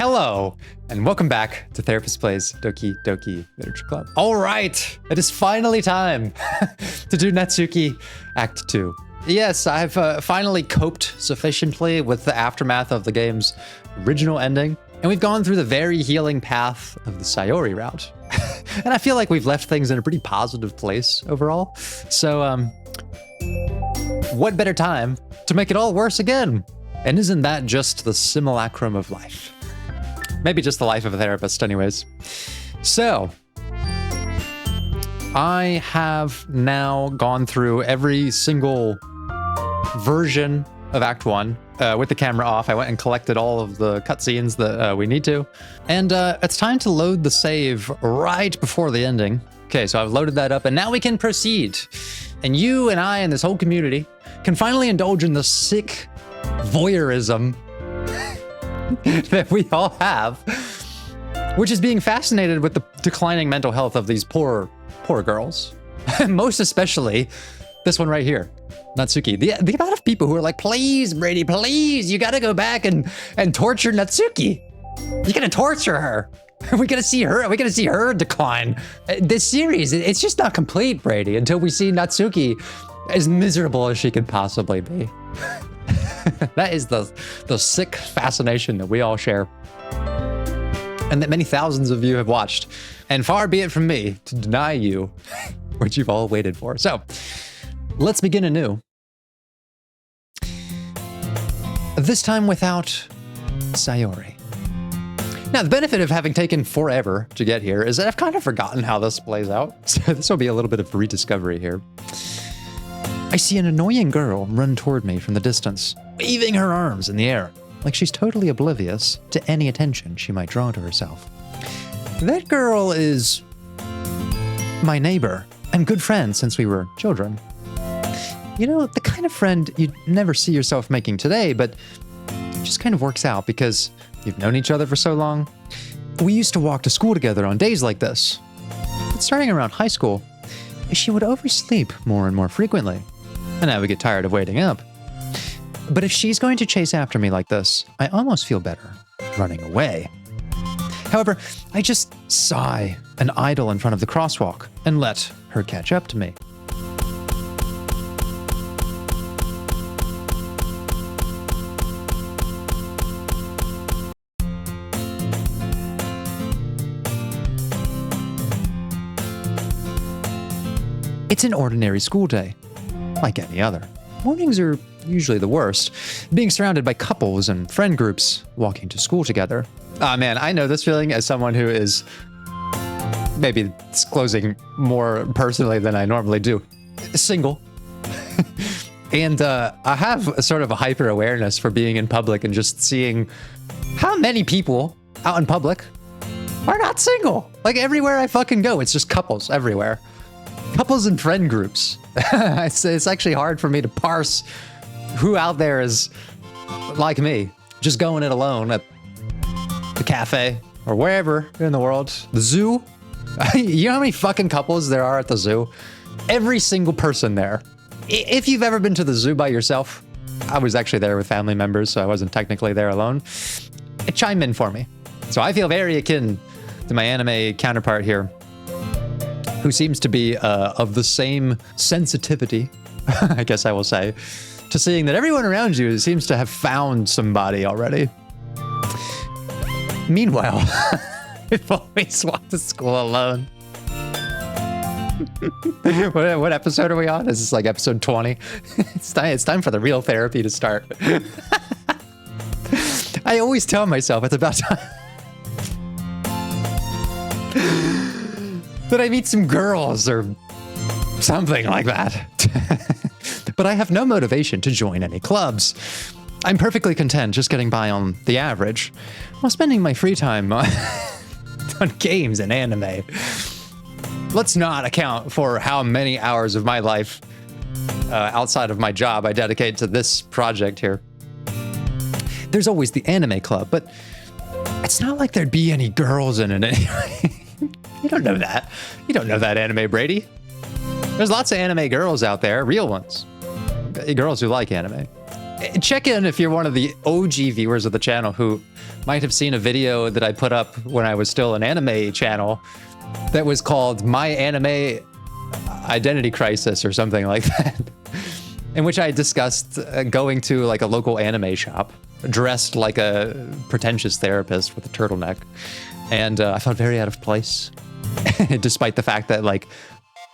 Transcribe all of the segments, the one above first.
Hello, and welcome back to Therapist Plays Doki Doki Literature Club. All right, it is finally time to do Natsuki Act 2. Yes, I've finally coped sufficiently with the aftermath of the game's original ending, and we've gone through the very healing path of the Sayori route. And I feel like we've left things in a pretty positive place overall. So, what better time to make it all worse again? And isn't that just the simulacrum of life? Maybe just the life of a therapist, anyways. So, I have now gone through every single version of Act 1 with the camera off. I went and collected all of the cutscenes that we need to. And it's time to load the save right before the ending. Okay, so I've loaded that up, and now we can proceed. And you and I and this whole community can finally indulge in the sick voyeurism that we all have, which is being fascinated with the declining mental health of these poor girls. Most especially this one right here, Natsuki. The amount of people who are like, please, Brady, please, you gotta go back and torture Natsuki. You gotta torture her. We gotta see her decline. This series, it's just not complete, Brady, until we see Natsuki as miserable as she could possibly be. That is the sick fascination that we all share, and that many thousands of you have watched. And far be it from me to deny you what you've all waited for. So, let's begin anew. This time without Sayori. Now, the benefit of having taken forever to get here is that I've kind of forgotten how this plays out. So this will be a little bit of rediscovery here. I see an annoying girl run toward me from the distance, waving her arms in the air, like she's totally oblivious to any attention she might draw to herself. That girl is my neighbor and good friend since we were children. You know, the kind of friend you'd never see yourself making today, but it just kind of works out because you've known each other for so long. We used to walk to school together on days like this. But starting around high school, she would oversleep more and more frequently, and I would get tired of waiting up. But if she's going to chase after me like this, I almost feel better running away. However, I just sigh and idle in front of the crosswalk and let her catch up to me. It's an ordinary school day, like any other. Mornings are usually the worst, being surrounded by couples and friend groups walking to school together. Ah, man, I know this feeling as someone who is maybe disclosing more personally than I normally do. Single. And I have a sort of a hyper awareness for being in public and just seeing how many people out in public are not single. Like everywhere I fucking go, it's just couples everywhere. Couples and friend groups. It's actually hard for me to parse who out there is like me, just going it alone at the cafe or wherever in the world. The zoo. You know how many fucking couples there are at the zoo? Every single person there. If you've ever been to the zoo by yourself, I was actually there with family members, so I wasn't technically there alone. Chime in for me. So I feel very akin to my anime counterpart here, who seems to be of the same sensitivity, I guess I will say, to seeing that everyone around you seems to have found somebody already. Meanwhile, I've always walked to school alone. What episode are we on? Is this like episode 20? It's time for the real therapy to start. I always tell myself it's about time that I meet some girls or something like that. But I have no motivation to join any clubs. I'm perfectly content just getting by on the average while spending my free time on games and anime. Let's not account for how many hours of my life outside of my job I dedicate to this project here. There's always the anime club, but it's not like there'd be any girls in it anyway. You don't know that. You don't know that, anime Brady. There's lots of anime girls out there, real ones. Girls who like anime. Check in if you're one of the OG viewers of the channel who might have seen a video that I put up when I was still an anime channel that was called My Anime Identity Crisis or something like that, in which I discussed going to like a local anime shop dressed like a pretentious therapist with a turtleneck. And I felt very out of place, despite the fact that like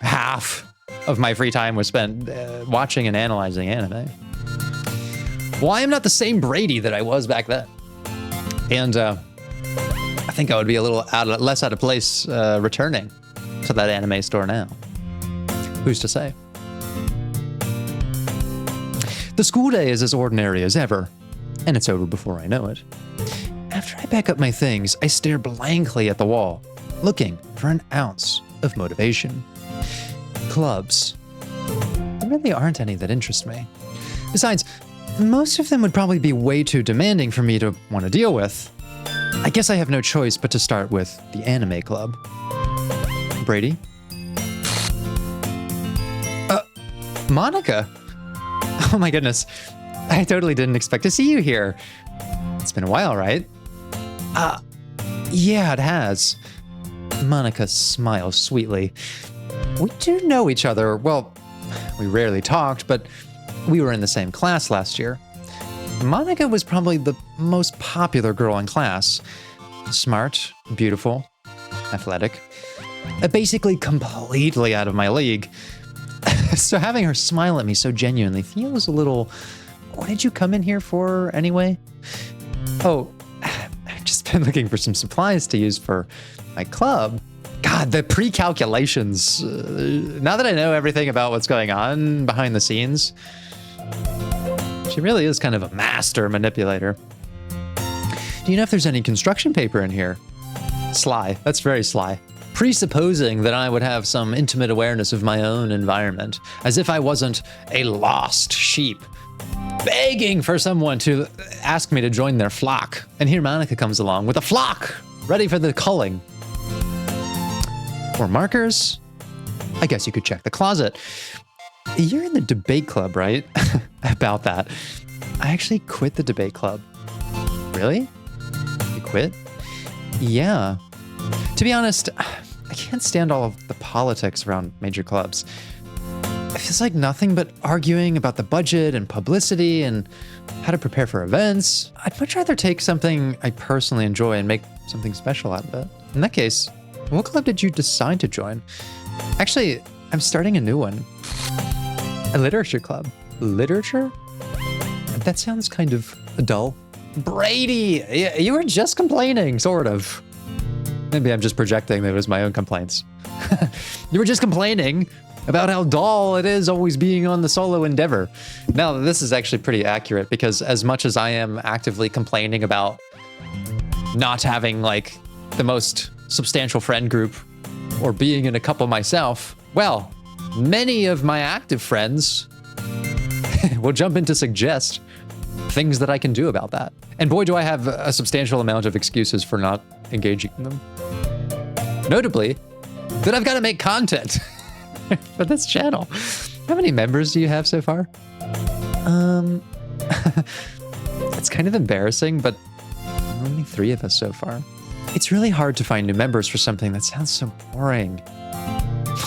half of my free time was spent watching and analyzing anime. Well, I am not the same Brady that I was back then. And I think I would be a little less out of place returning to that anime store now. Who's to say? The school day is as ordinary as ever, and it's over before I know it. After I pack up my things, I stare blankly at the wall, looking for an ounce of motivation. Clubs. There really aren't any that interest me. Besides, most of them would probably be way too demanding for me to want to deal with. I guess I have no choice but to start with the anime club. Brady? Monica? Oh my goodness. I totally didn't expect to see you here. It's been a while, right? Yeah, it has. Monica smiles sweetly. We do know each other. Well, we rarely talked, but we were in the same class last year. Monica was probably the most popular girl in class. Smart, beautiful, athletic. Basically completely out of my league. So having her smile at me so genuinely feels a little... What did you come in here for anyway? Oh, I've just been looking for some supplies to use for my club. God, the pre-calculations. Now that I know everything about what's going on behind the scenes, she really is kind of a master manipulator. Do you know if there's any construction paper in here? Sly. That's very sly. Presupposing that I would have some intimate awareness of my own environment, as if I wasn't a lost sheep, begging for someone to ask me to join their flock. And here Monica comes along with a flock, ready for the culling. More markers? I guess you could check the closet. You're in the debate club, right? About that. I actually quit the debate club. Really? You quit? Yeah. To be honest, I can't stand all of the politics around major clubs. It feels like nothing but arguing about the budget and publicity and how to prepare for events. I'd much rather take something I personally enjoy and make something special out of it. In that case, what club did you decide to join? Actually, I'm starting a new one. A literature club. Literature? That sounds kind of dull. Brady! You were just complaining, sort of. Maybe I'm just projecting that it was my own complaints. You were just complaining about how dull it is always being on the solo endeavor. Now, this is actually pretty accurate because as much as I am actively complaining about not having like the most substantial friend group or being in a couple myself, well, many of my active friends will jump in to suggest things that I can do about that. And boy, do I have a substantial amount of excuses for not engaging in them. Notably, that I've got to make content for this channel. How many members do you have so far? It's kind of embarrassing, but only 3 of us so far. It's really hard to find new members for something that sounds so boring.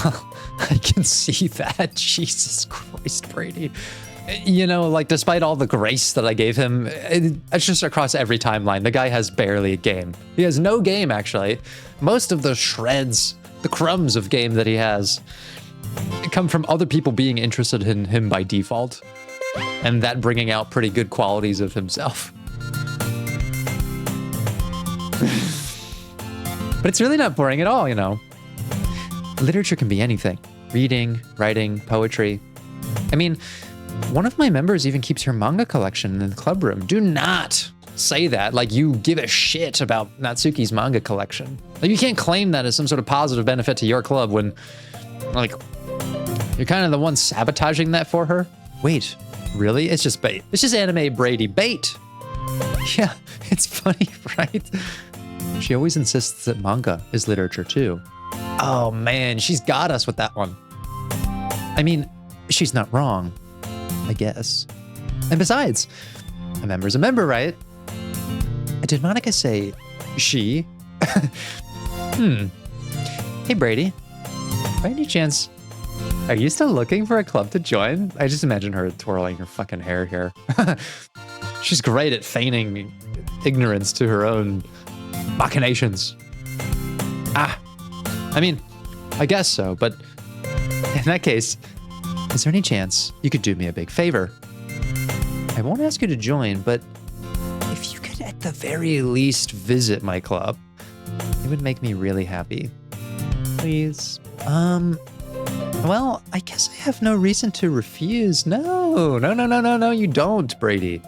Well, I can see that. Jesus Christ, Brady. You know, like, despite all the grace that I gave him, it's just across every timeline. The guy has barely a game. He has no game, actually. Most of the shreds, the crumbs of game that he has, come from other people being interested in him by default, and that bringing out pretty good qualities of himself. But it's really not boring at all, you know. Literature can be anything. Reading, writing, poetry. I mean, one of my members even keeps her manga collection in the club room. Do not say that like you give a shit about Natsuki's manga collection. Like, you can't claim that as some sort of positive benefit to your club when, like, you're kind of the one sabotaging that for her. Wait, really? It's just bait. It's just anime Brady bait. Yeah, it's funny, right? She always insists that manga is literature too. Oh man, she's got us with that one. I mean, she's not wrong, I guess. And besides, a member's a member, right? Did Monica say she? Hey, Brady. By any chance, are you still looking for a club to join? I just imagine her twirling her fucking hair here. She's great at feigning ignorance to her own machinations. I mean, I guess so, but in that case, is there any chance you could do me a big favor? I won't ask you to join, but if you could at the very least visit my club, it would make me really happy. Please. Well, I guess I have no reason to refuse. No, you don't, Brady.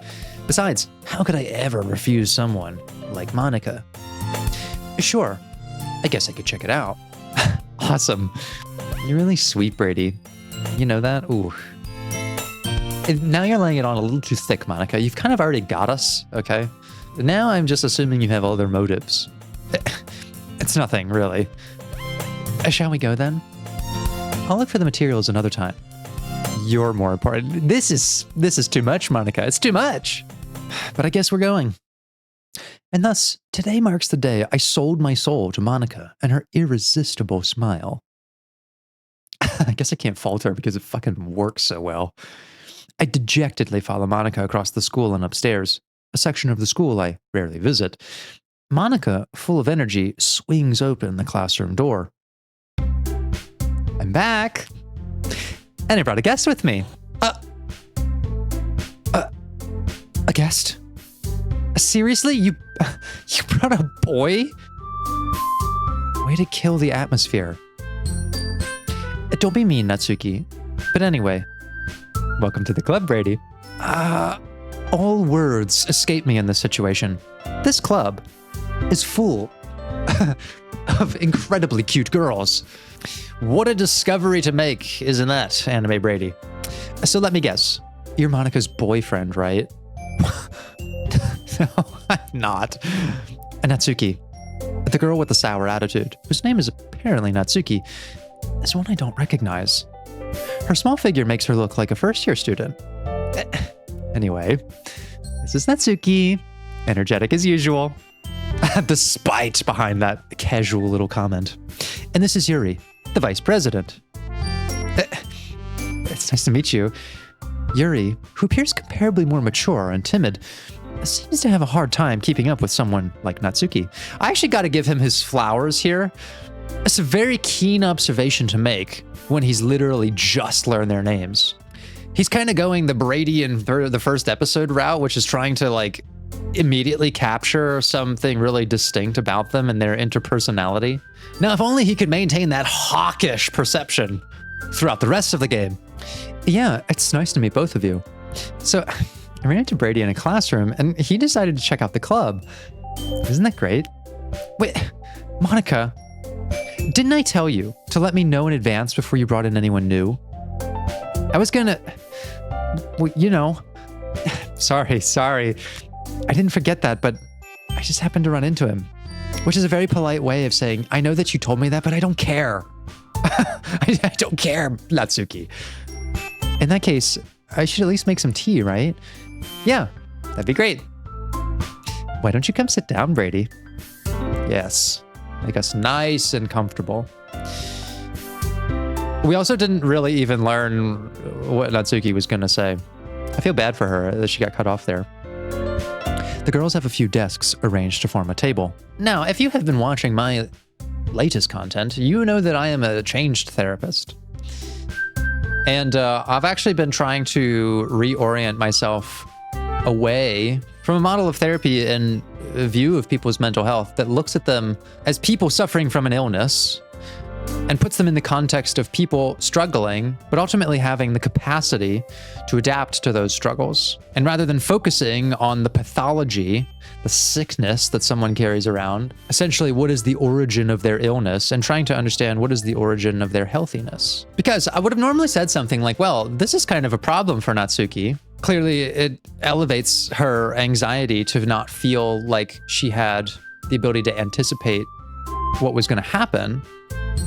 Besides, how could I ever refuse someone like Monica? Sure, I guess I could check it out. Awesome. You're really sweet, Brady. You know that? Ooh. Now you're laying it on a little too thick, Monica. You've kind of already got us, okay? Now I'm just assuming you have other motives. It's nothing, really. Shall we go then? I'll look for the materials another time. You're more important. This is too much, Monica. It's too much. But I guess we're going. And thus, today marks the day I sold my soul to Monica and her irresistible smile. I guess I can't fault her because it fucking works so well. I dejectedly follow Monica across the school and upstairs, a section of the school I rarely visit. Monica, full of energy, swings open the classroom door. I'm back. And I brought a guest with me. A guest? Seriously? You brought a boy? Way to kill the atmosphere. Don't be mean, Natsuki. But anyway, welcome to the club, Brady. All words escape me in this situation. This club is full of incredibly cute girls. What a discovery to make, isn't that, Anime Brady? So let me guess. You're Monica's boyfriend, right? No, I'm not. Natsuki, the girl with the sour attitude, whose name is apparently Natsuki, is one I don't recognize. Her small figure makes her look like a first-year student. Anyway, this is Natsuki, energetic as usual. The spite behind that casual little comment. And this is Yuri, the vice president. It's nice to meet you. Yuri, who appears comparably more mature and timid, seems to have a hard time keeping up with someone like Natsuki. I actually got to give him his flowers here. It's a very keen observation to make when he's literally just learned their names. He's kind of going the Brady in the first episode route, which is trying to like immediately capture something really distinct about them and their interpersonality. Now, if only he could maintain that hawkish perception throughout the rest of the game. Yeah, it's nice to meet both of you. So I ran into Brady in a classroom and he decided to check out the club. Isn't that great? Wait, Monica, didn't I tell you to let me know in advance before you brought in anyone new? I was gonna, well, you know, sorry. I didn't forget that, but I just happened to run into him, which is a very polite way of saying, I know that you told me that, but I don't care. I don't care, Natsuki. In that case, I should at least make some tea, right? Yeah, that'd be great. Why don't you come sit down, Brady? Yes, make us nice and comfortable. We also didn't really even learn what Natsuki was going to say. I feel bad for her that she got cut off there. The girls have a few desks arranged to form a table. Now, if you have been watching my latest content, you know that I am a changed therapist. And I've actually been trying to reorient myself away from a model of therapy and a view of people's mental health that looks at them as people suffering from an illness and puts them in the context of people struggling, but ultimately having the capacity to adapt to those struggles. And rather than focusing on the pathology, the sickness that someone carries around, essentially what is the origin of their illness, and trying to understand what is the origin of their healthiness. Because I would have normally said something like, well, this is kind of a problem for Natsuki. Clearly, it elevates her anxiety to not feel like she had the ability to anticipate what was going to happen,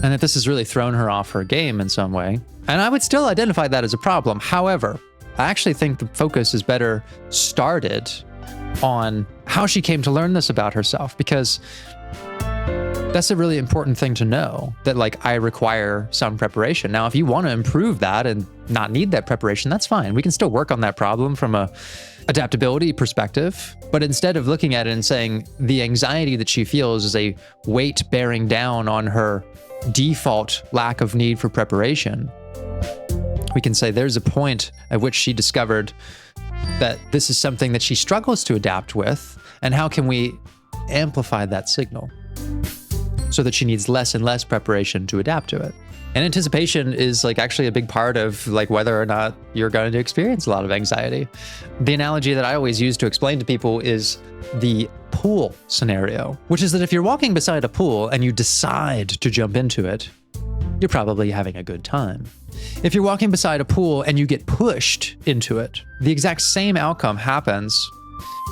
and that this has really thrown her off her game in some way. And I would still identify that as a problem. However, I actually think the focus is better started on how she came to learn this about herself, because that's a really important thing to know, that like I require some preparation. Now, if you want to improve that and not need that preparation, that's fine. We can still work on that problem from a adaptability perspective. But instead of looking at it and saying the anxiety that she feels is a weight bearing down on her default lack of need for preparation, we can say there's a point at which she discovered that this is something that she struggles to adapt with, and how can we amplify that signal so that she needs less and less preparation to adapt to it. And anticipation is like actually a big part of like whether or not you're going to experience a lot of anxiety. The analogy that I always use to explain to people is the pool scenario, which is that if you're walking beside a pool and you decide to jump into it, you're probably having a good time. If you're walking beside a pool and you get pushed into it, the exact same outcome happens,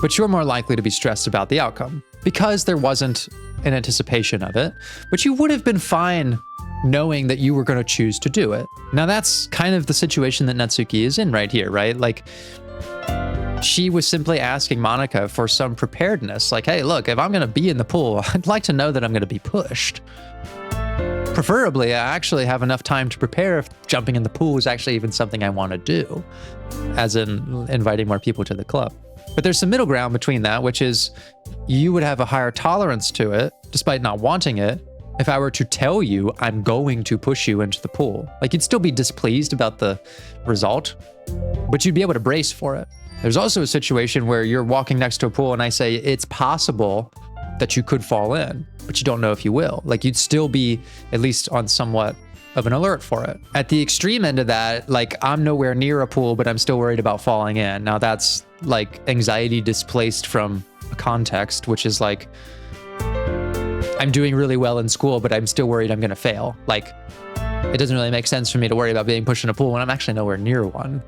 but you're more likely to be stressed about the outcome because there wasn't an anticipation of it, but you would have been fine knowing that you were going to choose to do it. Now that's kind of the situation that Natsuki is in right here, right? Like she was simply asking Monika for some preparedness. Like, hey, look, if I'm going to be in the pool, I'd like to know that I'm going to be pushed. Preferably, I actually have enough time to prepare if jumping in the pool is actually even something I want to do, as in inviting more people to the club. But there's some middle ground between that, which is you would have a higher tolerance to it, despite not wanting it, if I were to tell you I'm going to push you into the pool. Like, you'd still be displeased about the result, but you'd be able to brace for it. There's also a situation where you're walking next to a pool and I say, it's possible that you could fall in, but you don't know if you will. Like, you'd still be at least on somewhat of an alert for it. At the extreme end of that, like I'm nowhere near a pool, but I'm still worried about falling in. Now that's like anxiety displaced from a context, which is like, I'm doing really well in school, but I'm still worried I'm going to fail. Like, it doesn't really make sense for me to worry about being pushed in a pool when I'm actually nowhere near one.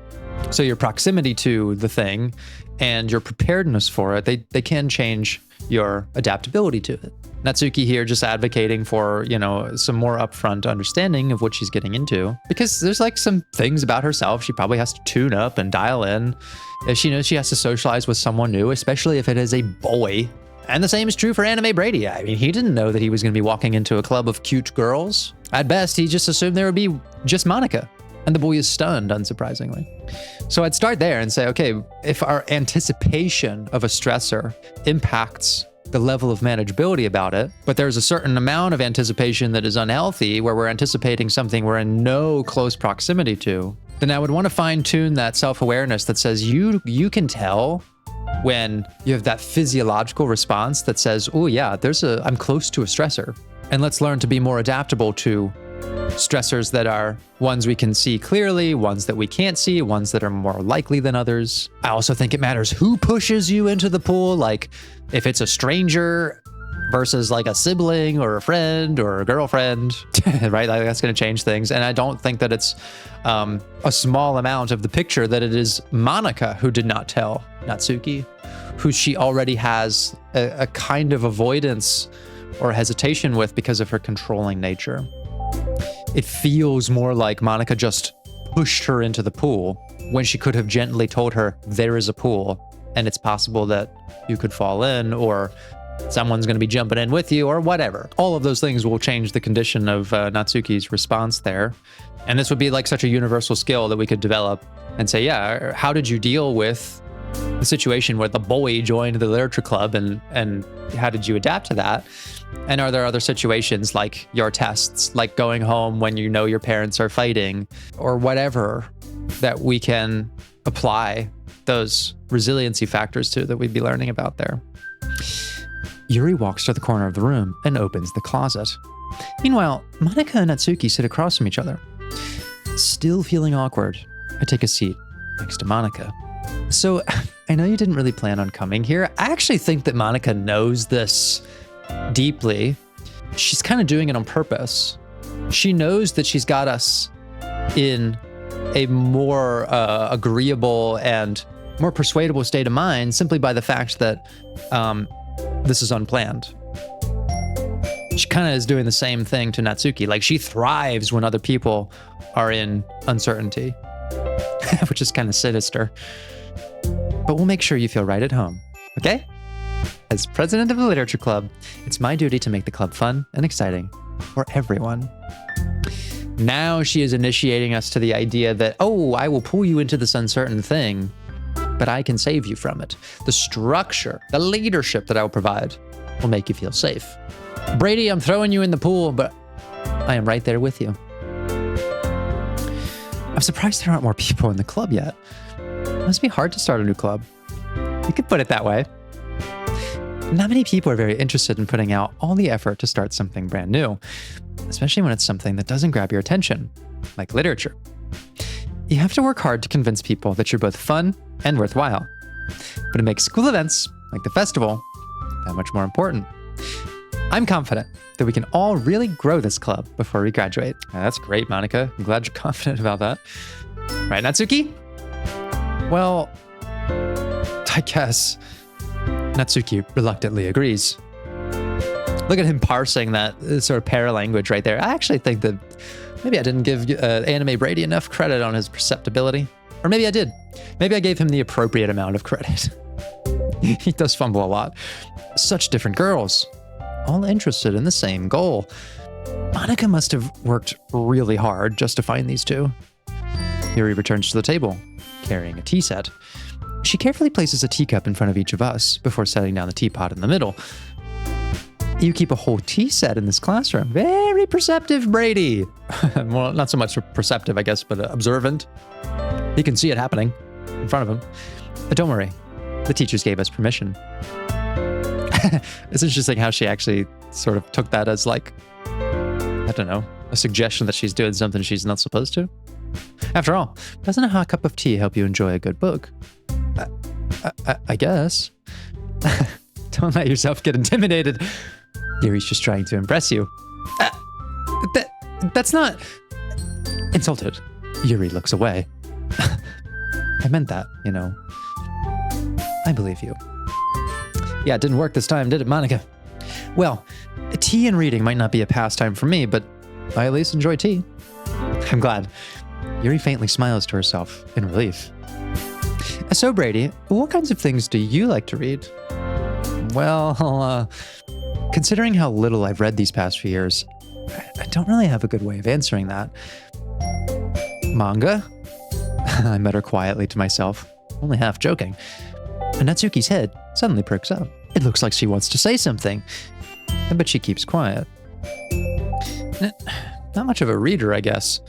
So your proximity to the thing and your preparedness for it, they can change your adaptability to it. Natsuki here just advocating for, you know, some more upfront understanding of what she's getting into, because there's like some things about herself she probably has to tune up and dial in. If she knows she has to socialize with someone new, especially if it is a boy. And the same is true for Anime Brady. I mean, he didn't know that he was going to be walking into a club of cute girls. At best, he just assumed there would be just Monika. And the boy is stunned, unsurprisingly. So I'd start there and say, okay, if our anticipation of a stressor impacts the level of manageability about it, but there's a certain amount of anticipation that is unhealthy, where we're anticipating something we're in no close proximity to, then I would want to fine tune that self-awareness that says you can tell when you have that physiological response that says, oh yeah, I'm close to a stressor. And let's learn to be more adaptable to stressors that are ones we can see clearly, ones that we can't see, ones that are more likely than others. I also think it matters who pushes you into the pool. Like if it's a stranger versus like a sibling or a friend or a girlfriend, right? Like that's going to change things. And I don't think that it's a small amount of the picture that it is Monika who did not tell Natsuki, who she already has a kind of avoidance or hesitation with because of her controlling nature. It feels more like Monika just pushed her into the pool when she could have gently told her there is a pool and it's possible that you could fall in, or someone's going to be jumping in with you, or whatever. All of those things will change the condition of Natsuki's response there. And this would be like such a universal skill that we could develop and say, yeah, how did you deal with the situation where the boy joined the literature club, and how did you adapt to that? And are there other situations like your tests, like going home when you know your parents are fighting, or whatever, that we can apply those resiliency factors to, that we'd be learning about there? Yuri walks to the corner of the room and opens the closet. Meanwhile, Monika and Natsuki sit across from each other. Still feeling awkward, I take a seat next to Monika. So, I know you didn't really plan on coming here. I actually think that Monika knows this deeply. She's kind of doing it on purpose. She knows that she's got us in a more agreeable and more persuadable state of mind simply by the fact that this is unplanned. She kind of is doing the same thing to Natsuki. Like, she thrives when other people are in uncertainty. which is kind of sinister. But we'll make sure you feel right at home, okay? As president of the literature club, it's my duty to make the club fun and exciting for everyone. Now she is initiating us to the idea that, oh, I will pull you into this uncertain thing, but I can save you from it. The structure, the leadership that I will provide will make you feel safe. Brady, I'm throwing you in the pool, but I am right there with you. I'm surprised there aren't more people in the club yet. It must be hard to start a new club. You could put it that way. Not many people are very interested in putting out all the effort to start something brand new, especially when it's something that doesn't grab your attention, like literature. You have to work hard to convince people that you're both fun and worthwhile. But it makes school events, like the festival, that much more important. I'm confident that we can all really grow this club before we graduate. That's great, Monica. I'm glad you're confident about that. Right, Natsuki? Well, I guess. Natsuki reluctantly agrees. Look at him parsing that sort of paralanguage right there. I actually think that maybe I didn't give Anime Brady enough credit on his perceptibility. Or maybe I did. Maybe I gave him the appropriate amount of credit. He does fumble a lot. Such different girls, all interested in the same goal. Monica must have worked really hard just to find these two. Yuri returns to the table, carrying a tea set. She carefully places a teacup in front of each of us before setting down the teapot in the middle. You keep a whole tea set in this classroom. Very perceptive, Brady. Well, not so much perceptive, I guess, but observant. He can see it happening in front of him. But don't worry, the teachers gave us permission. It's interesting how she actually sort of took that as like, I don't know, a suggestion that she's doing something she's not supposed to. After all, doesn't a hot cup of tea help you enjoy a good book? I guess. Don't let yourself get intimidated. Yuri's just trying to impress you. That's not... Insulted. Yuri looks away. I meant that, you know. I believe you. Yeah, it didn't work this time, did it, Monica? Well, tea and reading might not be a pastime for me, but I at least enjoy tea. I'm glad. Yuri faintly smiles to herself in relief. So, Brady, what kinds of things do you like to read? Well, considering how little I've read these past few years, I don't really have a good way of answering that. Manga? I mutter quietly to myself, only half joking. And Natsuki's head suddenly perks up. It looks like she wants to say something, but she keeps quiet. Not much of a reader, I guess.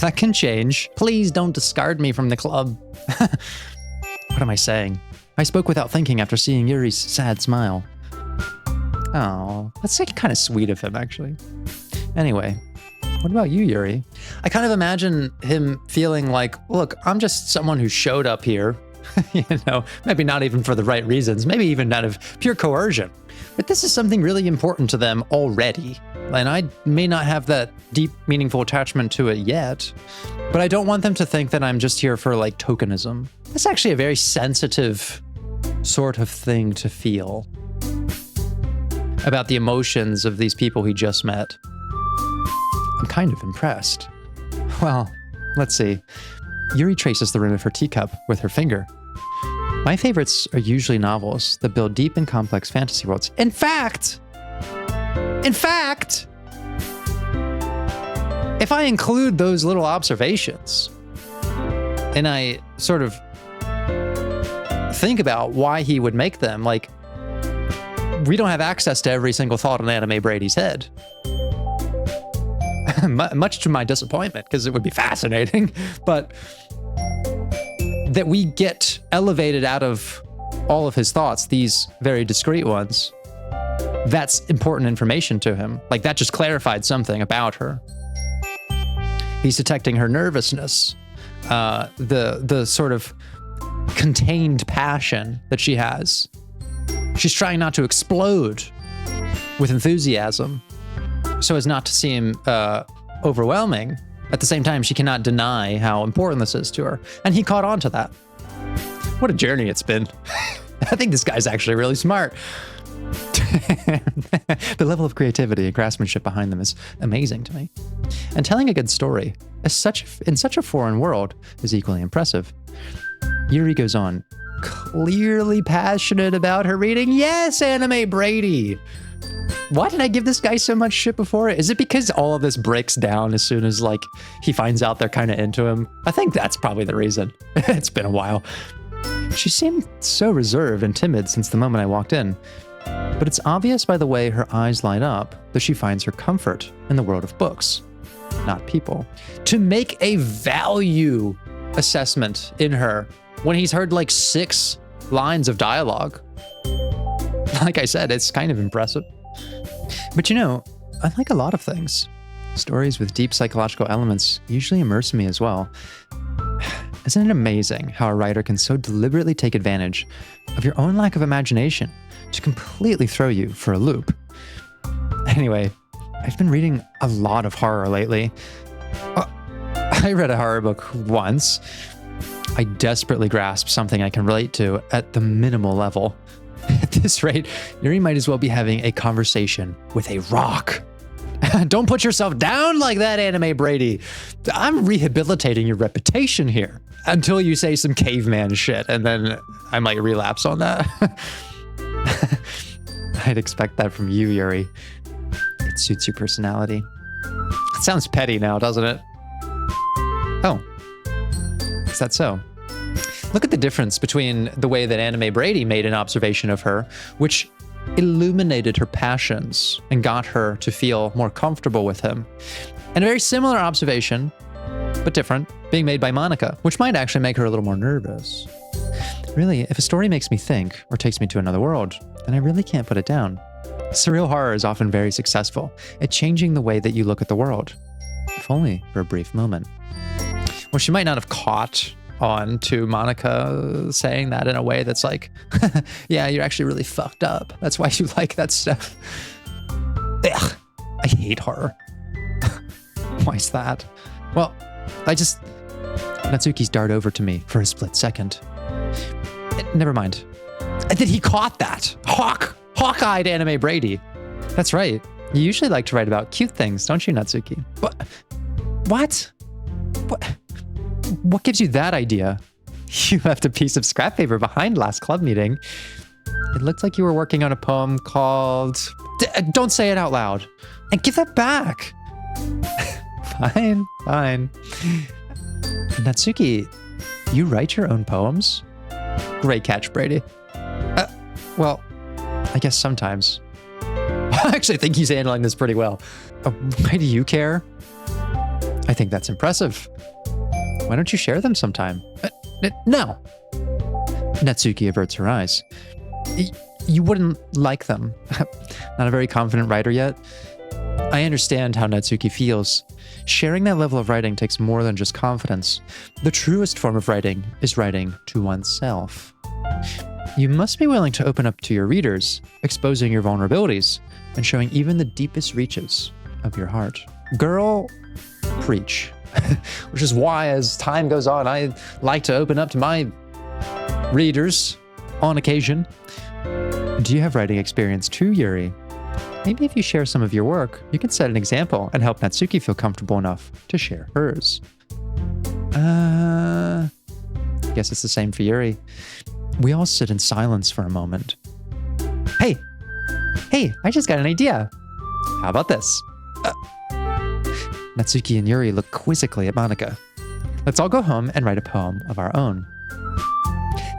That can change. Please don't discard me from the club. What am I saying? I spoke without thinking after seeing Yuri's sad smile. Oh, that's like kind of sweet of him, actually. Anyway, what about you, Yuri? I kind of imagine him feeling like, look, I'm just someone who showed up here. You know, maybe not even for the right reasons, maybe even out of pure coercion. But this is something really important to them already. And I may not have that deep, meaningful attachment to it yet, but I don't want them to think that I'm just here for like tokenism. That's actually a very sensitive sort of thing to feel about the emotions of these people he just met. I'm kind of impressed. Well, let's see. Yuri traces the rim of her teacup with her finger. My favorites are usually novels that build deep and complex fantasy worlds. In fact, if I include those little observations and I sort of think about why he would make them, like, we don't have access to every single thought in Anime Brady's head. Much to my disappointment, because it would be fascinating, but that we get elevated out of all of his thoughts, these very discrete ones, that's important information to him. Like, that just clarified something about her. He's detecting her nervousness, the sort of contained passion that she has. She's trying not to explode with enthusiasm so as not to seem overwhelming. At the same time, she cannot deny how important this is to her. And he caught on to that. What a journey it's been. I think this guy's actually really smart. The level of creativity and craftsmanship behind them is amazing to me. And telling a good story in such a foreign world is equally impressive. Yuri goes on, clearly passionate about her reading. Yes, Anime Brady! Why did I give this guy so much shit before? Is it because all of this breaks down as soon as, like, he finds out they're kind of into him? I think that's probably the reason. It's been a while. She seemed so reserved and timid since the moment I walked in. But it's obvious by the way her eyes light up that she finds her comfort in the world of books, not people. To make a value assessment in her when he's heard like 6 lines of dialogue. Like I said, it's kind of impressive. But you know, I like a lot of things. Stories with deep psychological elements usually immerse me as well. Isn't it amazing how a writer can so deliberately take advantage of your own lack of imagination to completely throw you for a loop? Anyway, I've been reading a lot of horror lately. I read a horror book once. I desperately grasped something I can relate to at the minimal level. At this rate, Yuri might as well be having a conversation with a rock. Don't put yourself down like that, Anime Brady. I'm rehabilitating your reputation here until you say some caveman shit, and then I might relapse on that. I'd expect that from you, Yuri. It suits your personality. It sounds petty now, doesn't it? Oh, is that so? Look at the difference between the way that Anime Brady made an observation of her, which illuminated her passions and got her to feel more comfortable with him, and a very similar observation, but different, being made by Monica, which might actually make her a little more nervous. Really, if a story makes me think or takes me to another world, then I really can't put it down. Surreal horror is often very successful at changing the way that you look at the world, if only for a brief moment. Well, she might not have caught on to Monica saying that in a way that's like, yeah, you're actually really fucked up. That's why you like that stuff. Ugh, I hate horror. Why is that? Well, Natsuki's dart over to me for a split second. Never mind. Then he caught that. Hawk-eyed Anime Brady. That's right. You usually like to write about cute things, don't you, Natsuki? What? What gives you that idea? You left a piece of scrap paper behind last club meeting. It looked like you were working on a poem called... Don't say it out loud. And give that back. Fine. Natsuki, you write your own poems? Great catch, Brady. Well, I guess sometimes. I actually think he's handling this pretty well. Why do you care? I think that's impressive. Why don't you share them sometime? No. Natsuki averts her eyes. You wouldn't like them. Not a very confident writer yet. I understand how Natsuki feels. Sharing that level of writing takes more than just confidence. The truest form of writing is writing to oneself. You must be willing to open up to your readers, exposing your vulnerabilities, and showing even the deepest reaches of your heart. Girl, preach. Which is why, as time goes on, I like to open up to my readers on occasion. Do you have writing experience too, Yuri? Maybe if you share some of your work, you can set an example and help Natsuki feel comfortable enough to share hers. I guess it's the same for Yuri. We all sit in silence for a moment. Hey, I just got an idea. How about this? Natsuki and Yuri look quizzically at Monica. Let's all go home and write a poem of our own.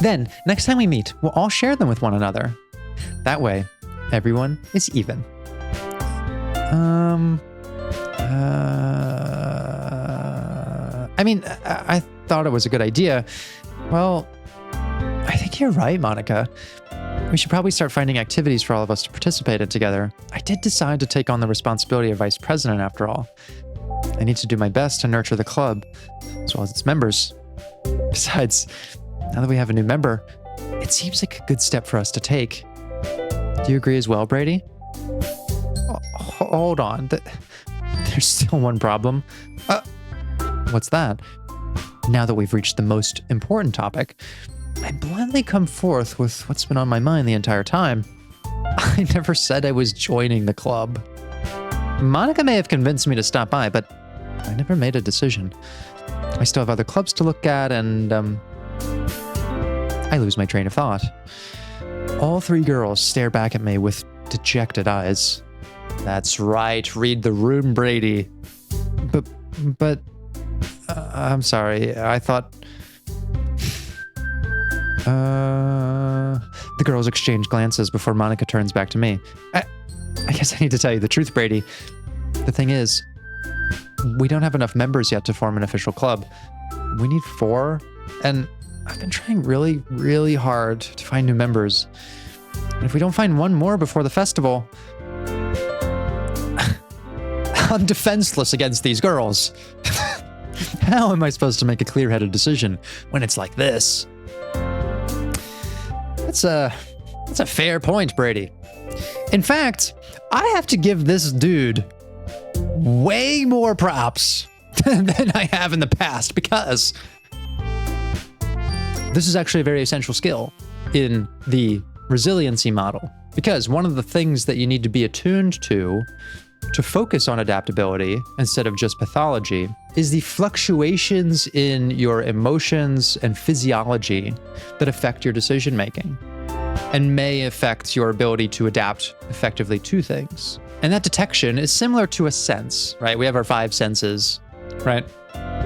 Then, next time we meet, we'll all share them with one another. That way, everyone is even. I thought it was a good idea. Well, I think you're right, Monica. We should probably start finding activities for all of us to participate in together. I did decide to take on the responsibility of vice president after all. I need to do my best to nurture the club, as well as its members. Besides, now that we have a new member, it seems like a good step for us to take. Do you agree as well, Brady? Hold on. There's still one problem. What's that? Now that we've reached the most important topic, I bluntly come forth with what's been on my mind the entire time. I never said I was joining the club. Monica may have convinced me to stop by, but I never made a decision. I still have other clubs to look at, and I lose my train of thought. All three girls stare back at me with dejected eyes. That's right, read the room, Brady. But, I'm sorry, I thought... The girls exchange glances before Monica turns back to me. I guess I need to tell you the truth, Brady. The thing is, we don't have enough members yet to form an official club. We need 4, and I've been trying really, really hard to find new members. And if we don't find one more before the festival, I'm defenseless against these girls. How am I supposed to make a clear-headed decision when it's like this? That's a fair point, Brady. In fact, I have to give this dude way more props than I have in the past, because this is actually a very essential skill in the resiliency model. Because one of the things that you need to be attuned to focus on adaptability instead of just pathology is the fluctuations in your emotions and physiology that affect your decision making and may affect your ability to adapt effectively to things. And that detection is similar to a sense, right? We have our 5 senses, right?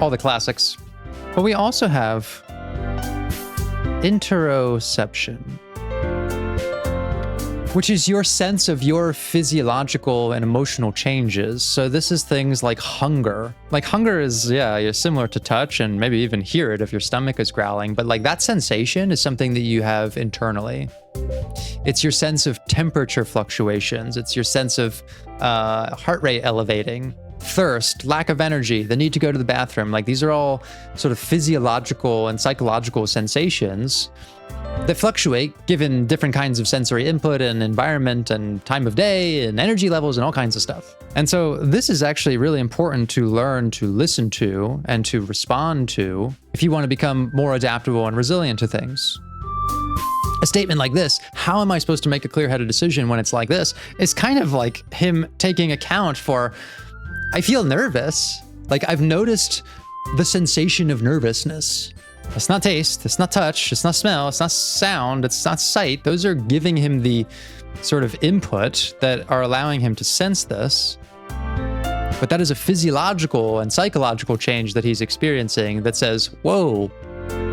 All the classics. But we also have interoception, which is your sense of your physiological and emotional changes. So this is things like hunger. Like hunger is, you're similar to touch and maybe even hear it if your stomach is growling, but like that sensation is something that you have internally. It's your sense of temperature fluctuations. It's your sense of heart rate elevating, thirst, lack of energy, the need to go to the bathroom. Like these are all sort of physiological and psychological sensations that fluctuate given different kinds of sensory input and environment and time of day and energy levels and all kinds of stuff. And so this is actually really important to learn to listen to and to respond to if you want to become more adaptable and resilient to things. A statement like this, how am I supposed to make a clear-headed decision when it's like this, is kind of like him taking account for, I feel nervous. Like I've noticed the sensation of nervousness. It's not taste, it's not touch, it's not smell, it's not sound, it's not sight. Those are giving him the sort of input that are allowing him to sense this. But that is a physiological and psychological change that he's experiencing that says, whoa,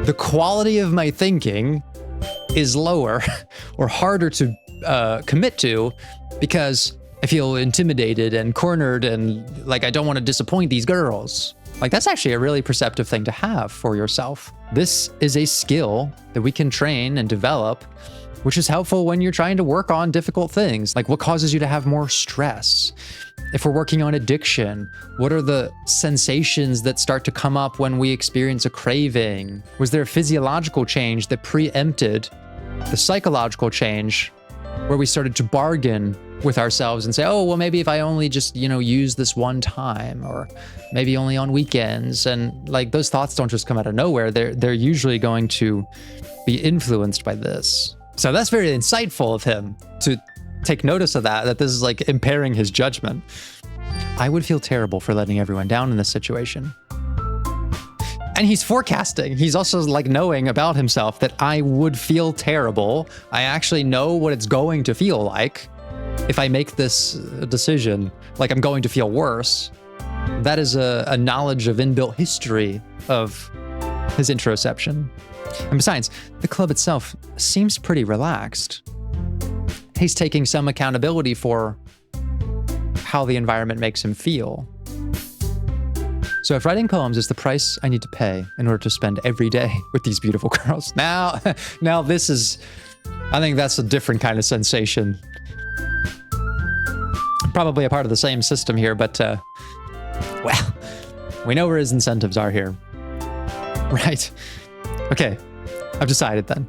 the quality of my thinking is lower or harder to commit to because I feel intimidated and cornered and like I don't want to disappoint these girls. Like that's actually a really perceptive thing to have for yourself. This is a skill that we can train and develop, which is helpful when you're trying to work on difficult things. Like what causes you to have more stress? If we're working on addiction, what are the sensations that start to come up when we experience a craving? Was there a physiological change that preempted the psychological change where we started to bargain with ourselves and say, oh, well, maybe if I only just, use this one time, or maybe only on weekends. And like those thoughts don't just come out of nowhere. They're usually going to be influenced by this. So that's very insightful of him to take notice of that this is like impairing his judgment. I would feel terrible for letting everyone down in this situation. And he's forecasting. He's also like knowing about himself that I would feel terrible. I actually know what it's going to feel like if I make this decision, like I'm going to feel worse. That is a knowledge of inbuilt history of his interoception. And besides, the club itself seems pretty relaxed. He's taking some accountability for how the environment makes him feel. So if writing poems is the price I need to pay in order to spend every day with these beautiful girls, now this is, I think that's a different kind of sensation. Probably a part of the same system here, but, well, we know where his incentives are here. Right. Okay, I've decided then.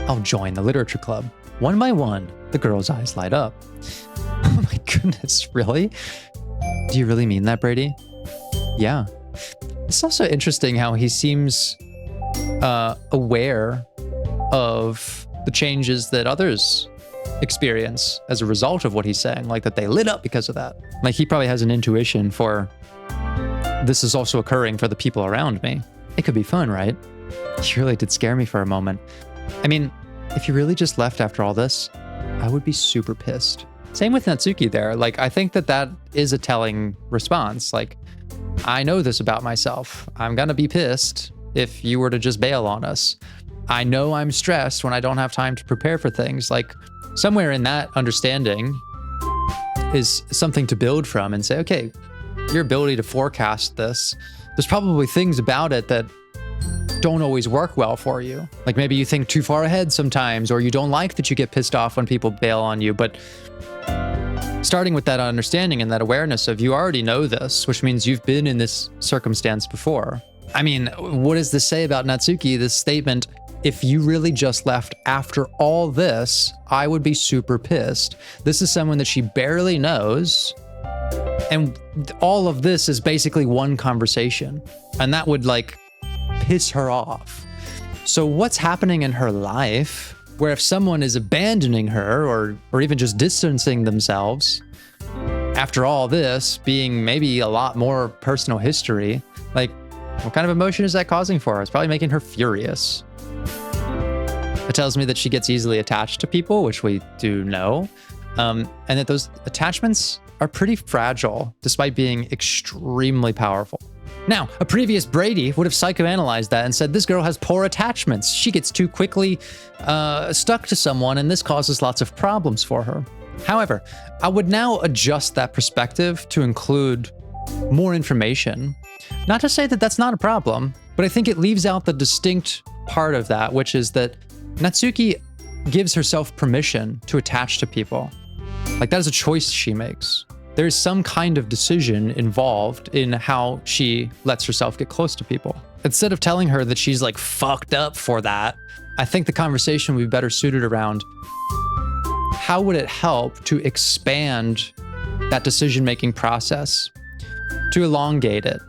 I'll join the literature club. One by one, the girls' eyes light up. Oh my goodness, really? Do you really mean that, Brady? Yeah. It's also interesting how he seems aware of the changes that others experience as a result of what he's saying, like that they lit up because of that. Like he probably has an intuition for this is also occurring for the people around me. It could be fun, right? He really did scare me for a moment. I mean, if you really just left after all this, I would be super pissed. Same with Natsuki there. Like, I think that is a telling response. Like, I know this about myself. I'm gonna be pissed if you were to just bail on us. I know I'm stressed when I don't have time to prepare for things. Like, somewhere in that understanding is something to build from and say, okay, your ability to forecast this, there's probably things about it that don't always work well for you. Like maybe you think too far ahead sometimes, or you don't like that you get pissed off when people bail on you. But starting with that understanding and that awareness of you already know this, which means you've been in this circumstance before. I mean, what does this say about Natsuki? This statement, if you really just left after all this, I would be super pissed. This is someone that she barely knows. And all of this is basically one conversation. And that would like piss her off. So what's happening in her life where if someone is abandoning her or even just distancing themselves after all this being maybe a lot more personal history, like what kind of emotion is that causing for her? It's probably making her furious. It tells me that she gets easily attached to people, which we do know, and that those attachments are pretty fragile despite being extremely powerful. Now, a previous Brady would have psychoanalyzed that and said, this girl has poor attachments. She gets too quickly stuck to someone, and this causes lots of problems for her. However, I would now adjust that perspective to include more information. Not to say that that's not a problem, but I think it leaves out the distinct part of that, which is that Natsuki gives herself permission to attach to people. Like that is a choice she makes. There is some kind of decision involved in how she lets herself get close to people. Instead of telling her that she's like fucked up for that, I think the conversation would be better suited around how would it help to expand that decision-making process, to elongate it,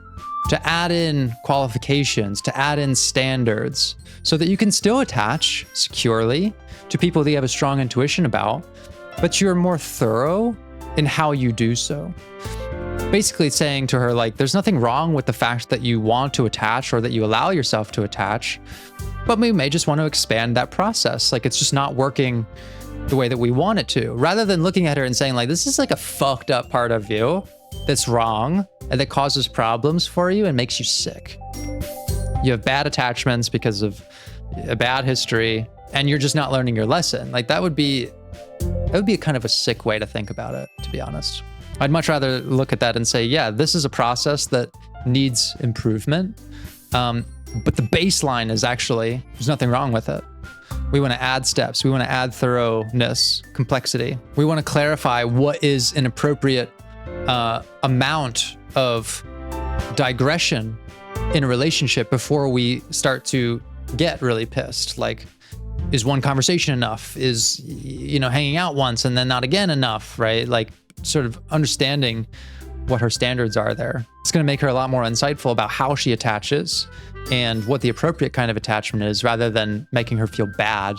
to add in qualifications, to add in standards, so that you can still attach securely to people that you have a strong intuition about, but you're more thorough in how you do so. Basically saying to her, like, there's nothing wrong with the fact that you want to attach or that you allow yourself to attach, but we may just want to expand that process. Like, it's just not working the way that we want it to. Rather than looking at her and saying, like, this is like a fucked up part of you that's wrong and that causes problems for you and makes you sick. You have bad attachments because of a bad history, and you're just not learning your lesson. Like, that would be a kind of a sick way to think about it, to be honest. I'd much rather look at that and say, yeah, this is a process that needs improvement. But the baseline is actually, there's nothing wrong with it. We want to add steps. We want to add thoroughness, complexity. We want to clarify what is an appropriate amount of digression in a relationship before we start to get really pissed. Like, is one conversation enough? Is, hanging out once and then not again enough, right? Like, sort of understanding what her standards are there. It's going to make her a lot more insightful about how she attaches and what the appropriate kind of attachment is, rather than making her feel bad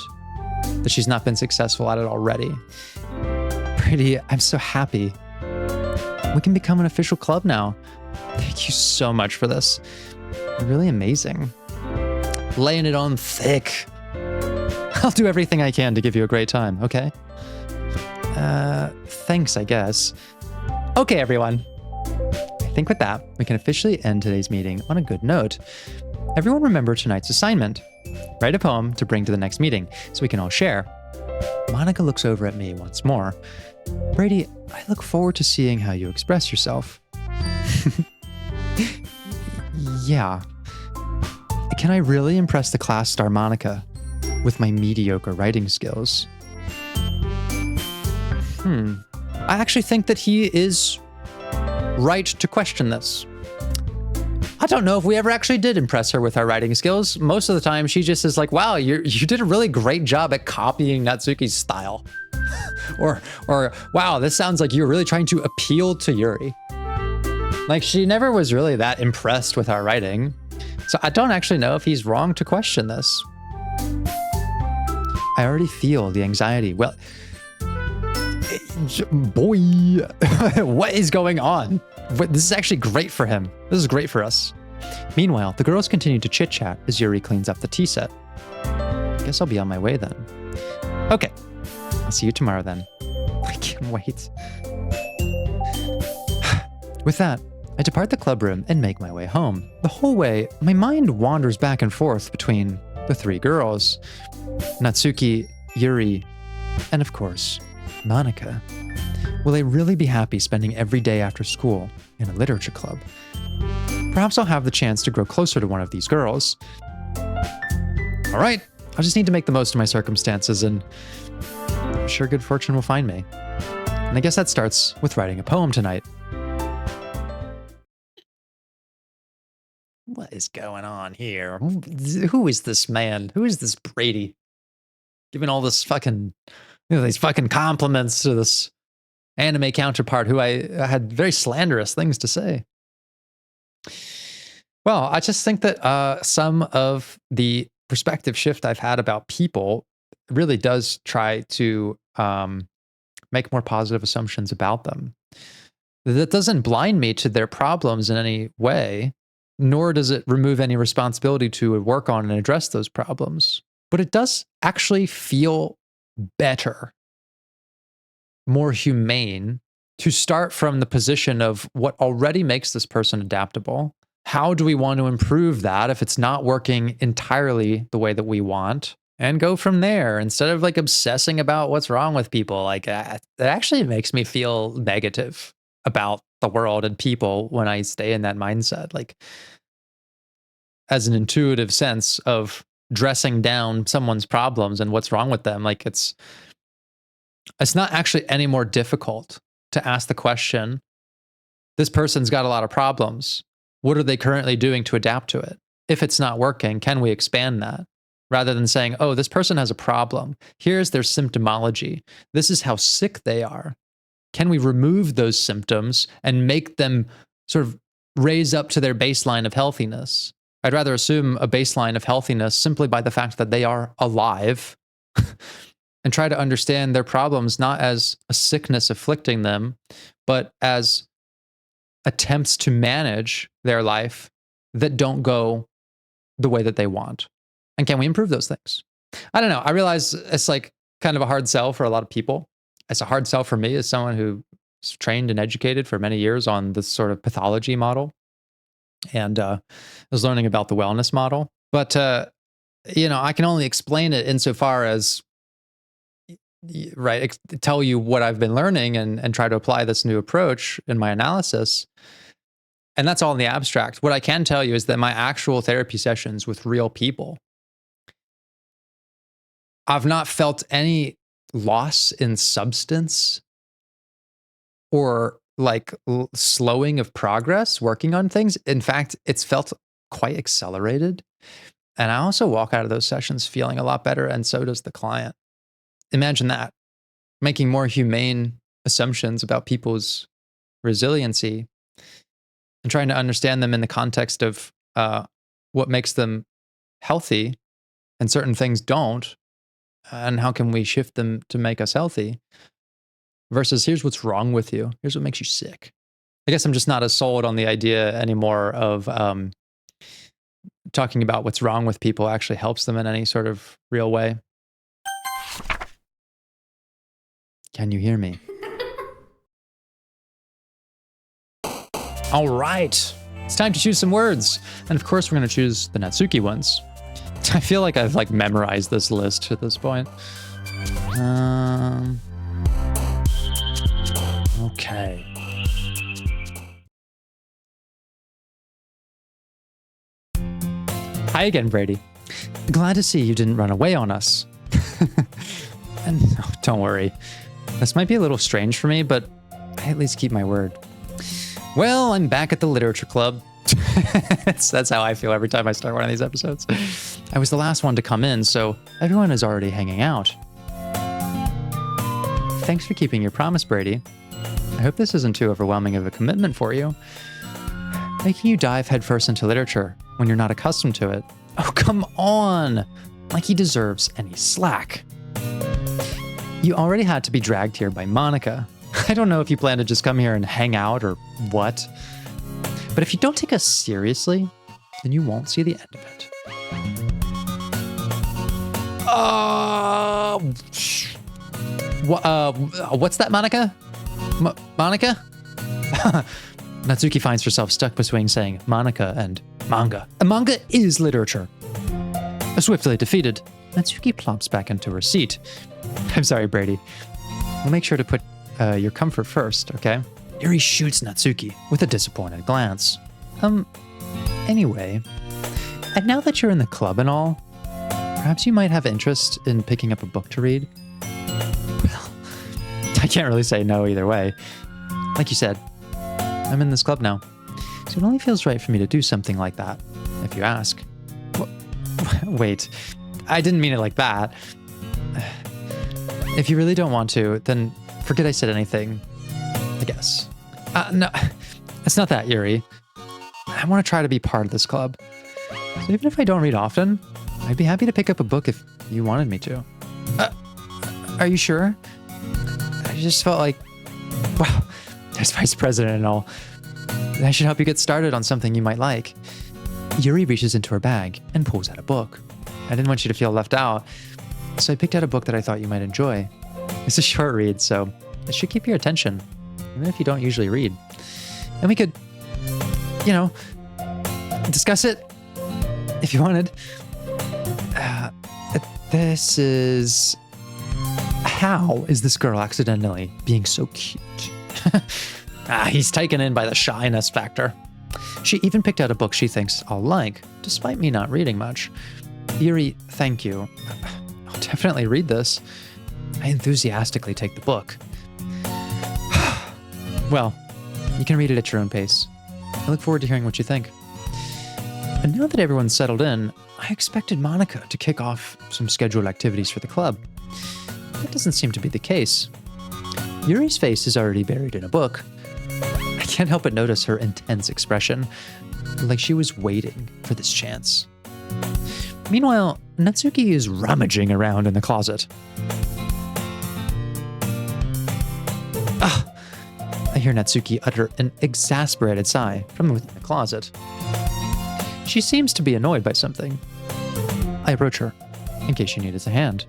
that she's not been successful at it already. Brady, I'm so happy. We can become an official club now. Thank you so much for this. Really amazing. Laying it on thick. I'll do everything I can to give you a great time, okay? Thanks, I guess. Okay, everyone. I think with that, we can officially end today's meeting on a good note. Everyone remember tonight's assignment. Write a poem to bring to the next meeting so we can all share. Monica looks over at me once more. Brady, I look forward to seeing how you express yourself. Yeah. Can I really impress the class star Monica with my mediocre writing skills? I actually think that he is right to question this. I don't know if we ever actually did impress her with our writing skills. Most of the time, she just is like, wow, you did a really great job at copying Natsuki's style. or, wow, this sounds like you're really trying to appeal to Yuri. Like, she never was really that impressed with our writing. So I don't actually know if he's wrong to question this. I already feel the anxiety. Well, Boy, what is going on? This is actually great for him. This is great for us. Meanwhile, the girls continue to chit-chat as Yuri cleans up the tea set. Guess I'll be on my way then. Okay, I'll see you tomorrow then. I can't wait. With that, I depart the club room and make my way home. The whole way, my mind wanders back and forth between the three girls, Natsuki, Yuri, and of course, Monica. Will I really be happy spending every day after school in a literature club? Perhaps I'll have the chance to grow closer to one of these girls. All right, I just need to make the most of my circumstances, and I'm sure good fortune will find me. And I guess that starts with writing a poem tonight. What is going on here? Who is this man? Who is this Brady? Giving all this fucking, these fucking compliments to this anime counterpart who I had very slanderous things to say. Well, I just think that some of the perspective shift I've had about people really does try to make more positive assumptions about them. That doesn't blind me to their problems in any way, nor does it remove any responsibility to work on and address those problems. But it does actually feel better, more humane, to start from the position of what already makes this person adaptable. How do we want to improve that if it's not working entirely the way that we want? And go from there instead of like obsessing about what's wrong with people. Like it actually makes me feel negative about the world and people when I stay in that mindset. Like as an intuitive sense of dressing down someone's problems and what's wrong with them. Like it's not actually any more difficult to ask the question, this person's got a lot of problems. What are they currently doing to adapt to it? If it's not working, can we expand that? Rather than saying, oh, this person has a problem. Here's their symptomology. This is how sick they are. Can we remove those symptoms and make them sort of raise up to their baseline of healthiness? I'd rather assume a baseline of healthiness simply by the fact that they are alive and try to understand their problems not as a sickness afflicting them, but as attempts to manage their life that don't go the way that they want. And can we improve those things? I don't know. I realize it's like kind of a hard sell for a lot of people. It's a hard sell for me as someone who's trained and educated for many years on this sort of pathology model. And I was learning about the wellness model. But, I can only explain it insofar as, right, tell you what I've been learning and try to apply this new approach in my analysis. And that's all in the abstract. What I can tell you is that my actual therapy sessions with real people, I've not felt any loss in substance or like slowing of progress working on things. In fact, it's felt quite accelerated. And I also walk out of those sessions feeling a lot better, and so does the client. Imagine that, making more humane assumptions about people's resiliency and trying to understand them in the context of what makes them healthy and certain things don't, and how can we shift them to make us healthy, versus here's what's wrong with you. Here's what makes you sick. I guess I'm just not as sold on the idea anymore of talking about what's wrong with people actually helps them in any sort of real way. Can you hear me? All right. It's time to choose some words. And of course, we're going to choose the Natsuki ones. I feel like I've like memorized this list at this point. Okay. Hi again, Brady. Glad to see you didn't run away on us. And don't worry. This might be a little strange for me, but I at least keep my word. Well, I'm back at the literature club. That's how I feel every time I start one of these episodes. I was the last one to come in, so everyone is already hanging out. Thanks for keeping your promise, Brady. I hope this isn't too overwhelming of a commitment for you. Making you dive headfirst into literature when you're not accustomed to it. Oh, come on! Like he deserves any slack. You already had to be dragged here by Monica. I don't know if you plan to just come here and hang out or what. But if you don't take us seriously, then you won't see the end of it. What's that, Monica? Monica? Natsuki finds herself stuck between saying Monica and manga. A manga is literature. Swiftly defeated, Natsuki plops back into her seat. I'm sorry, Brady. We'll make sure to put your comfort first, okay? Yuri shoots Natsuki with a disappointed glance. Anyway, and now that you're in the club and all, perhaps you might have interest in picking up a book to read? Well, I can't really say no either way. Like you said, I'm in this club now, so it only feels right for me to do something like that, if you ask. Wait, I didn't mean it like that. If you really don't want to, then forget I said anything, I guess. No, it's not that, Yuri. I want to try to be part of this club. So even if I don't read often, I'd be happy to pick up a book if you wanted me to. Are you sure? I just felt like, well, there's vice president and all. I should help you get started on something you might like. Yuri reaches into her bag and pulls out a book. I didn't want you to feel left out, so I picked out a book that I thought you might enjoy. It's a short read, so it should keep your attention, even if you don't usually read. And we could, you know, discuss it if you wanted. This is... How is this girl accidentally being so cute? He's taken in by the shyness factor. She even picked out a book she thinks I'll like, despite me not reading much. Yuri, thank you. I'll definitely read this. I enthusiastically take the book. Well, you can read it at your own pace. I look forward to hearing what you think. And now that everyone's settled in, I expected Monica to kick off some scheduled activities for the club. That doesn't seem to be the case. Yuri's face is already buried in a book. I can't help but notice her intense expression, like she was waiting for this chance. Meanwhile, Natsuki is rummaging around in the closet. I hear Natsuki utter an exasperated sigh from within the closet. She seems to be annoyed by something. I approach her, in case she needs a hand.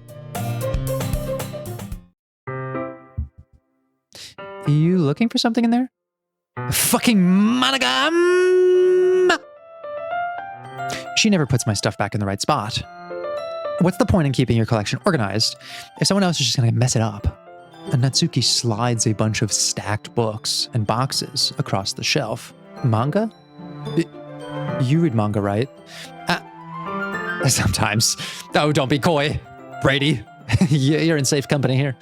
Are you looking for something in there? Fucking Monica! She never puts my stuff back in the right spot. What's the point in keeping your collection organized if someone else is just gonna mess it up? And Natsuki slides a bunch of stacked books and boxes across the shelf. Manga? You read manga, right? Sometimes. Oh, don't be coy, Brady. You're in safe company here.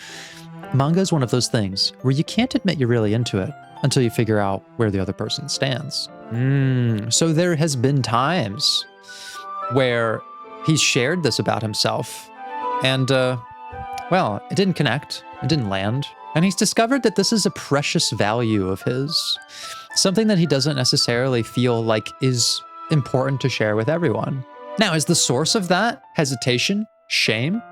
Manga is one of those things where you can't admit you're really into it until you figure out where the other person stands. So there has been times where he's shared this about himself and, well, it didn't connect, it didn't land. And he's discovered that this is a precious value of his, something that he doesn't necessarily feel like is important to share with everyone. Now, is the source of that hesitation, shame,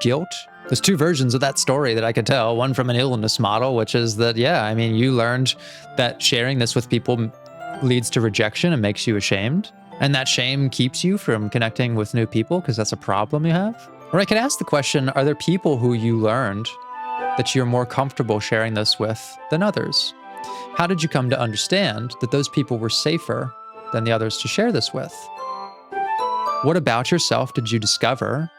guilt? There's two versions of that story that I could tell. One from an illness model, which is that, yeah, I mean, you learned that sharing this with people leads to rejection and makes you ashamed. And that shame keeps you from connecting with new people because that's a problem you have. Or I could ask the question, are there people who you learned that you're more comfortable sharing this with than others? How did you come to understand that those people were safer than the others to share this with? What about yourself did you discover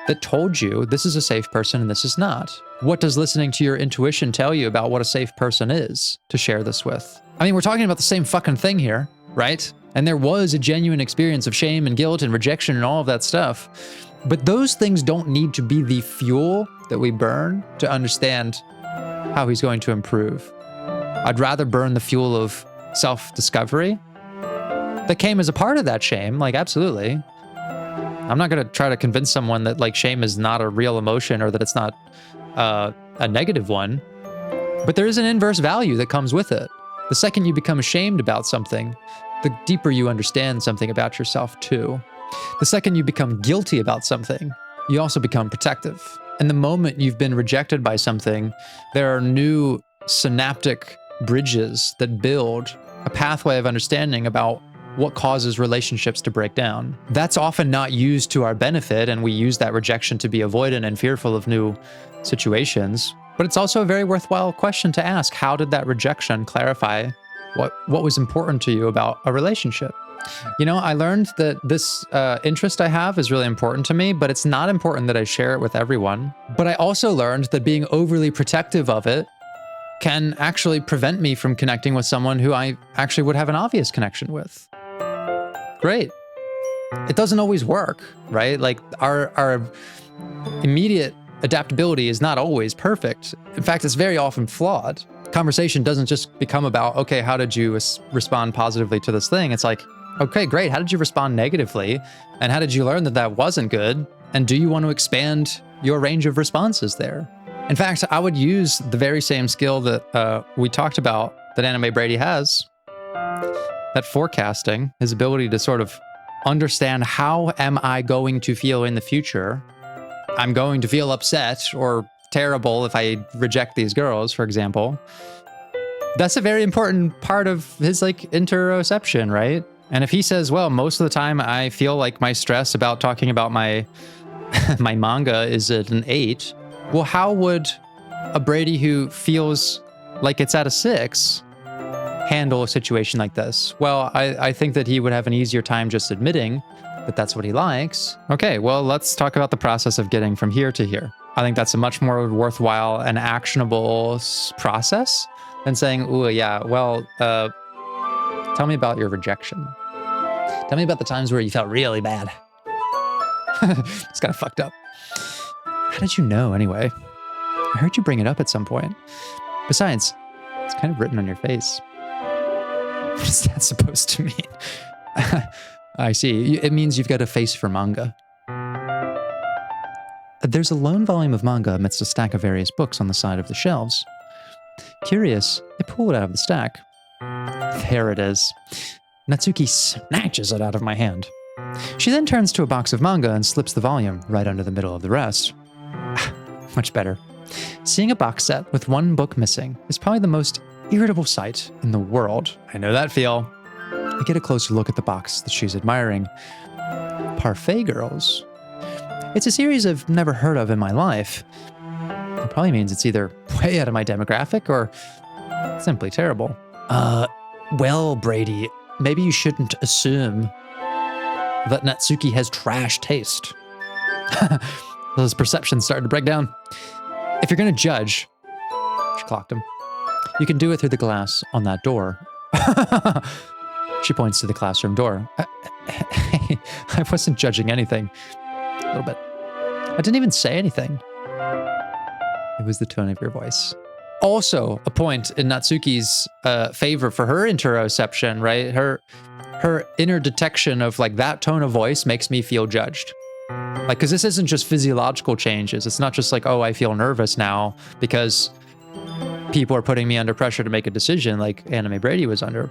that told you this is a safe person and this is not? What does listening to your intuition tell you about what a safe person is to share this with? I mean, we're talking about the same fucking thing here, right? And there was a genuine experience of shame and guilt and rejection and all of that stuff. But those things don't need to be the fuel that we burn to understand how he's going to improve. I'd rather burn the fuel of self-discovery that came as a part of that shame, like absolutely. I'm not going to try to convince someone that like shame is not a real emotion or that it's not a negative one, but there is an inverse value that comes with it. The second you become ashamed about something, the deeper you understand something about yourself too. The second you become guilty about something, you also become protective. And the moment you've been rejected by something, there are new synaptic bridges that build a pathway of understanding about what causes relationships to break down. That's often not used to our benefit, and we use that rejection to be avoidant and fearful of new situations. But it's also a very worthwhile question to ask. How did that rejection clarify what was important to you about a relationship? You know, I learned that this interest I have is really important to me, but it's not important that I share it with everyone. But I also learned that being overly protective of it can actually prevent me from connecting with someone who I actually would have an obvious connection with. Great. It doesn't always work, right? Like our immediate adaptability is not always perfect. In fact, it's very often flawed. Conversation doesn't just become about, okay, how did you respond positively to this thing? It's like, okay, great. How did you respond negatively? And how did you learn that that wasn't good? And do you want to expand your range of responses there? In fact, I would use the very same skill that we talked about that Anime Brady has, that forecasting, his ability to sort of understand how am I going to feel in the future. I'm going to feel upset or terrible if I reject these girls, for example. That's a very important part of his like interoception, right? And if he says, well, most of the time I feel like my stress about talking about my my manga is at an 8, well, how would a Brady who feels like it's at a 6 handle a situation like this? Well, I think that he would have an easier time just admitting that that's what he likes. Okay, well, let's talk about the process of getting from here to here. I think that's a much more worthwhile and actionable process than saying, ooh, yeah, well, tell me about your rejection. Tell me about the times where you felt really bad. It's kind of fucked up. How did you know anyway? I heard you bring it up at some point. Besides, it's kind of written on your face. What is that supposed to mean? I see. It means you've got a face for manga. There's a lone volume of manga amidst a stack of various books on the side of the shelves. Curious, I pull it out of the stack. There it is. Natsuki snatches it out of my hand. She then turns to a box of manga and slips the volume right under the middle of the rest. Much better. Seeing a box set with one book missing is probably the most irritable sight in the world. I know that feel. I get a closer look at the box that she's admiring. Parfait Girls. It's a series I've never heard of in my life. It probably means it's either way out of my demographic or simply terrible. Well, Brady, maybe you shouldn't assume that Natsuki has trash taste. Those perceptions started to break down. If you're going to judge, she clocked him, you can do it through the glass on that door. She points to the classroom door. I wasn't judging anything. A little bit. I didn't even say anything. It was the tone of your voice. Also, a point in Natsuki's favor for her interoception, right? Her inner detection of like that tone of voice makes me feel judged. Like, because this isn't just physiological changes. It's not just like, oh, I feel nervous now because people are putting me under pressure to make a decision like Anime Brady was under.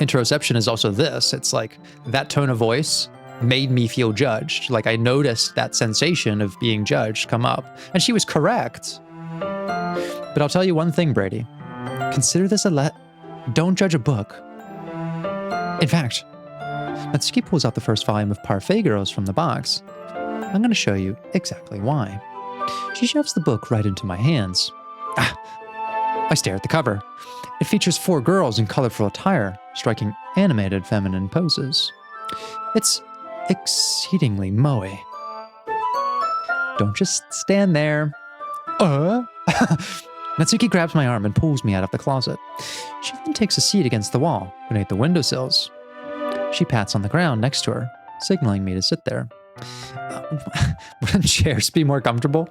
Interoception is also this. It's like that tone of voice made me feel judged. Like I noticed that sensation of being judged come up. And she was correct. But I'll tell you one thing, Brady. Consider this don't judge a book. In fact, Natsuki pulls out the first volume of Parfait Girls from the box. I'm going to show you exactly why. She shoves the book right into my hands. I stare at the cover. It features 4 girls in colorful attire, striking animated feminine poses. It's exceedingly moe. Don't just stand there. Natsuki grabs my arm and pulls me out of the closet. She then takes a seat against the wall, beneath the windowsills. She pats on the ground next to her, signaling me to sit there. Wouldn't chairs be more comfortable?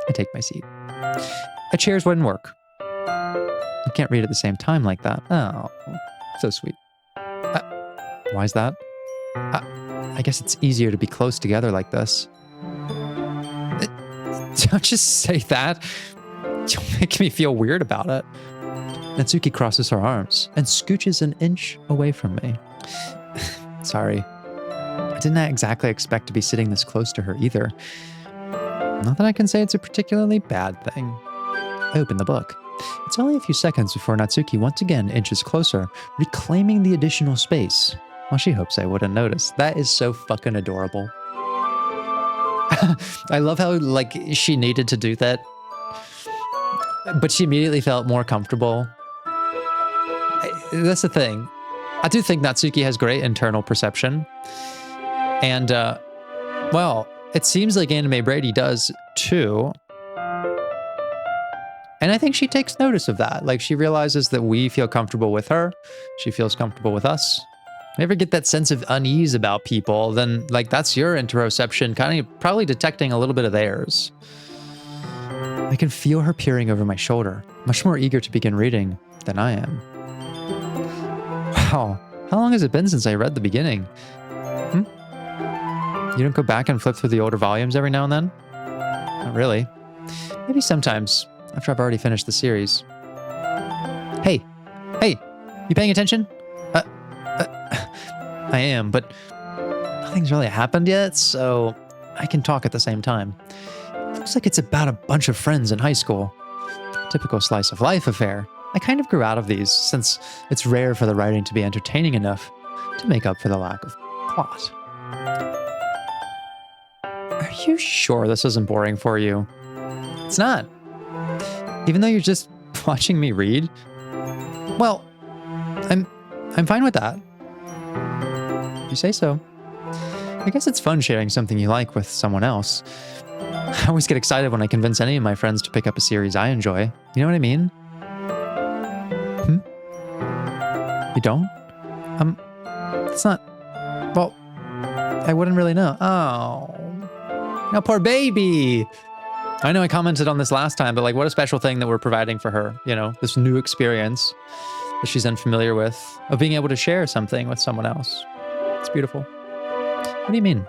I take my seat. Chairs wouldn't work. You can't read at the same time like that. Oh, so sweet. Why is that? I guess it's easier to be close together like this. Don't just say that. You'll make me feel weird about it. Natsuki crosses her arms and scooches an inch away from me. Sorry. I didn't exactly expect to be sitting this close to her either. Not that I can say it's a particularly bad thing. I open the book. It's only a few seconds before Natsuki once again inches closer, reclaiming the additional space. Well, she hopes I wouldn't notice. That is so fucking adorable. I love how, like, she needed to do that, but she immediately felt more comfortable. That's the thing. I do think Natsuki has great internal perception. And, well, it seems like Anime Brady does too. And I think she takes notice of that. Like, she realizes that we feel comfortable with her. She feels comfortable with us. If you ever get that sense of unease about people, then, like, that's your interoception kind of probably detecting a little bit of theirs. I can feel her peering over my shoulder, much more eager to begin reading than I am. Wow, how long has it been since I read the beginning? You don't go back and flip through the older volumes every now and then? Not really. Maybe sometimes, after I've already finished the series. Hey, you paying attention? I am, but nothing's really happened yet, so I can talk at the same time. Looks like it's about a bunch of friends in high school. Typical slice of life affair. I kind of grew out of these, since it's rare for the writing to be entertaining enough to make up for the lack of plot. Are you sure this isn't boring for you? It's not. Even though you're just watching me read? Well, I'm fine with that. You say so. I guess it's fun sharing something you like with someone else. I always get excited when I convince any of my friends to pick up a series I enjoy. You know what I mean? You don't? It's not... Well, I wouldn't really know. Oh. Now, poor baby! I know I commented on this last time, but, like, what a special thing that we're providing for her, you know? This new experience that she's unfamiliar with, of being able to share something with someone else. It's beautiful. What do you mean?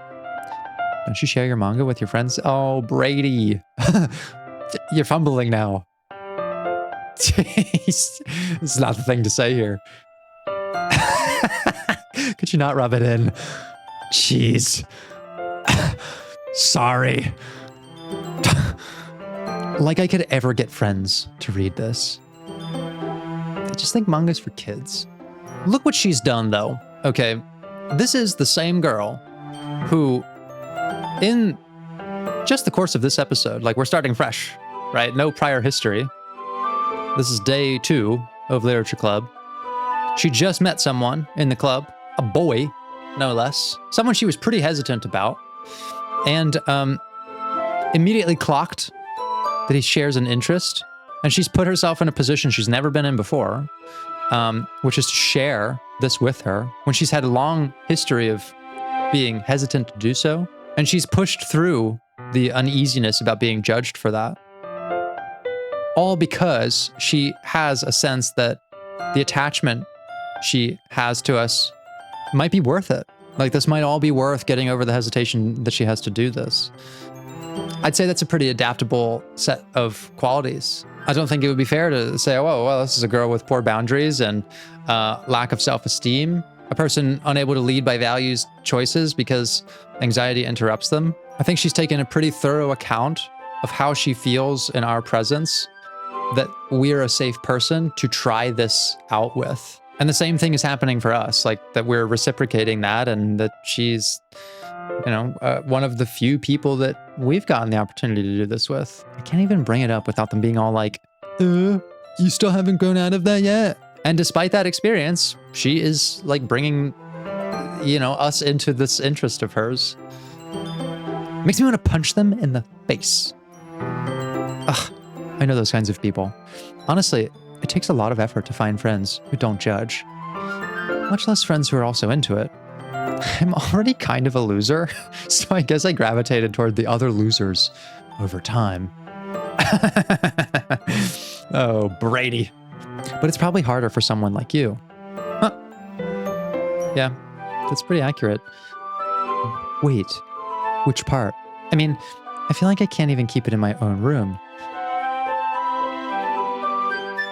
Don't you share your manga with your friends? Oh, Brady. You're fumbling now. Jeez. This is not the thing to say here. Could you not rub it in? Jeez. Sorry. Like I could ever get friends to read this. I just think manga's for kids. Look what she's done, though. Okay, this is the same girl who, in just the course of this episode, like, we're starting fresh, right? No prior history. This is day 2 of Literature Club. She just met someone in the club, a boy, no less, someone she was pretty hesitant about, and immediately clocked that he shares an interest, and she's put herself in a position she's never been in before, which is to share this with her when she's had a long history of being hesitant to do so, and she's pushed through the uneasiness about being judged for that. All because she has a sense that the attachment she has to us might be worth it. Like, this might all be worth getting over the hesitation that she has to do this. I'd say that's a pretty adaptable set of qualities. I don't think it would be fair to say, oh, well, this is a girl with poor boundaries and lack of self-esteem, a person unable to lead by values choices because anxiety interrupts them. I think she's taken a pretty thorough account of how she feels in our presence, that we're a safe person to try this out with. And the same thing is happening for us, like that we're reciprocating that, and that she's, you know, one of the few people that we've gotten the opportunity to do this with. I can't even bring it up without them being all like, you still haven't grown out of that yet. And despite that experience, she is like bringing, you know, us into this interest of hers. Makes me want to punch them in the face. Ugh, I know those kinds of people. Honestly, it takes a lot of effort to find friends who don't judge, much less friends who are also into it. I'm already kind of a loser, so I guess I gravitated toward the other losers over time. Oh, Brady. But it's probably harder for someone like you. Huh. Yeah, that's pretty accurate. Wait, which part? I mean, I feel like I can't even keep it in my own room.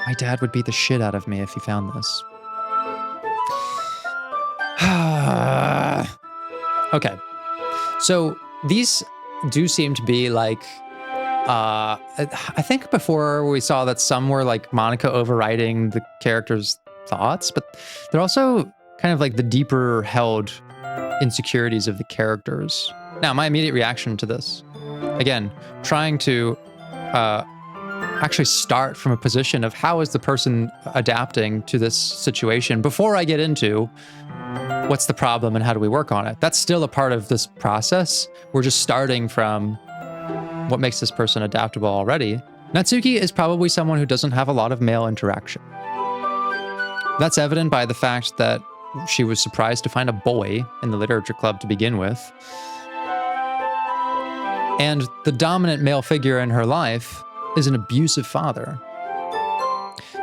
My dad would beat the shit out of me if he found this. Okay, so these do seem to be like I think before we saw that some were like Monica overriding the character's thoughts, but they're also kind of like the deeper held insecurities of the characters. Now, my immediate reaction to this, again, trying to actually start from a position of how is the person adapting to this situation before I get into what's the problem and how do we work on it. That's still a part of this process. We're just starting from what makes this person adaptable already. Natsuki is probably someone who doesn't have a lot of male interaction. That's evident by the fact that she was surprised to find a boy in the literature club to begin with. And the dominant male figure in her life is an abusive father.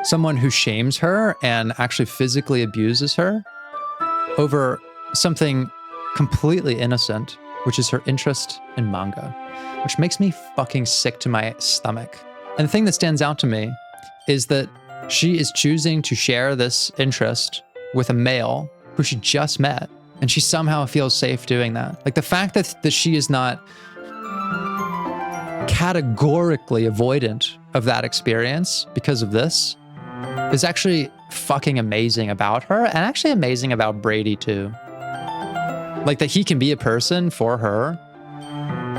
Someone who shames her and actually physically abuses her over something completely innocent, which is her interest in manga, which makes me fucking sick to my stomach. And the thing that stands out to me is that she is choosing to share this interest with a male who she just met, and she somehow feels safe doing that. Like the fact that she is not categorically avoidant of that experience because of this is actually fucking amazing about her, and actually amazing about Brady too. Like that he can be a person for her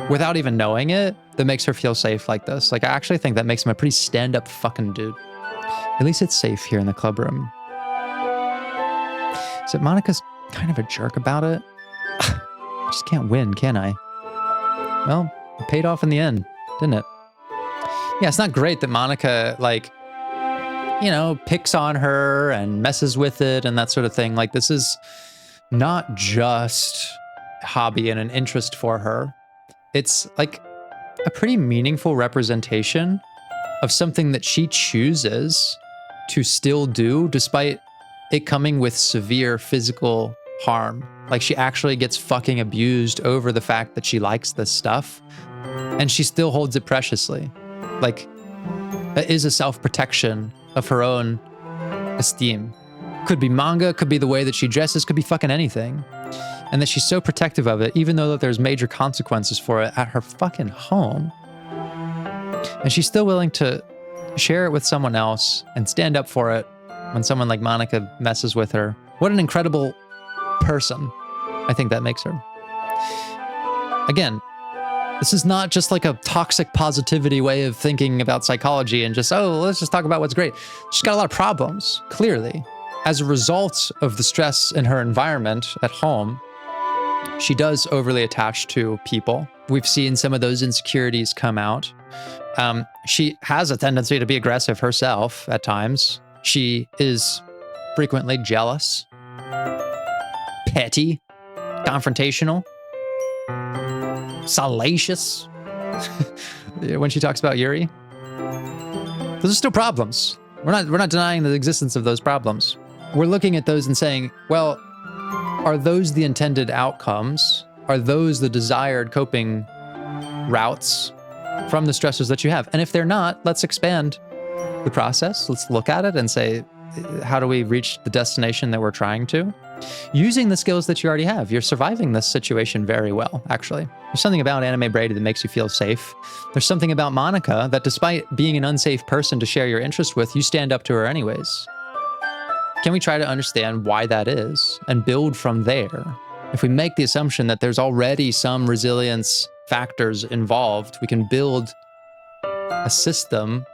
without even knowing it that makes her feel safe like this. Like I actually think that makes him a pretty stand-up fucking dude. At least it's safe here in the club room. So Monica's kind of a jerk about it. I just can't win, can I? Well, it paid off in the end, didn't it? Yeah, it's not great that Monica, like, you know, picks on her and messes with it and that sort of thing. Like, this is not just a hobby and an interest for her. It's like a pretty meaningful representation of something that she chooses to still do despite it coming with severe physical harm. Like she actually gets fucking abused over the fact that she likes this stuff and she still holds it preciously. Like that is a self-protection of her own esteem. Could be manga, could be the way that she dresses, could be fucking anything. And that she's so protective of it, even though that there's major consequences for it at her fucking home. And she's still willing to share it with someone else and stand up for it when someone like Monica messes with her. What an incredible person I think that makes her. Again, this is not just like a toxic positivity way of thinking about psychology and just, oh, let's just talk about what's great. She's got a lot of problems, clearly. As a result of the stress in her environment at home, she does overly attach to people. We've seen some of those insecurities come out. She has a tendency to be aggressive herself at times. She is frequently jealous, petty, confrontational, salacious. When she talks about Yuri, those are still problems. We're not denying the existence of those problems. We're looking at those and saying, well, are those the intended outcomes? Are those the desired coping routes from the stressors that you have? And if they're not, let's expand the process. Let's look at it and say, how do we reach the destination that we're trying to? Using the skills that you already have. You're surviving this situation very well, actually. There's something about Anime Brady that makes you feel safe. There's something about Monica that despite being an unsafe person to share your interest with, you stand up to her anyways. Can we try to understand why that is and build from there? If we make the assumption that there's already some resilience factors involved, we can build a system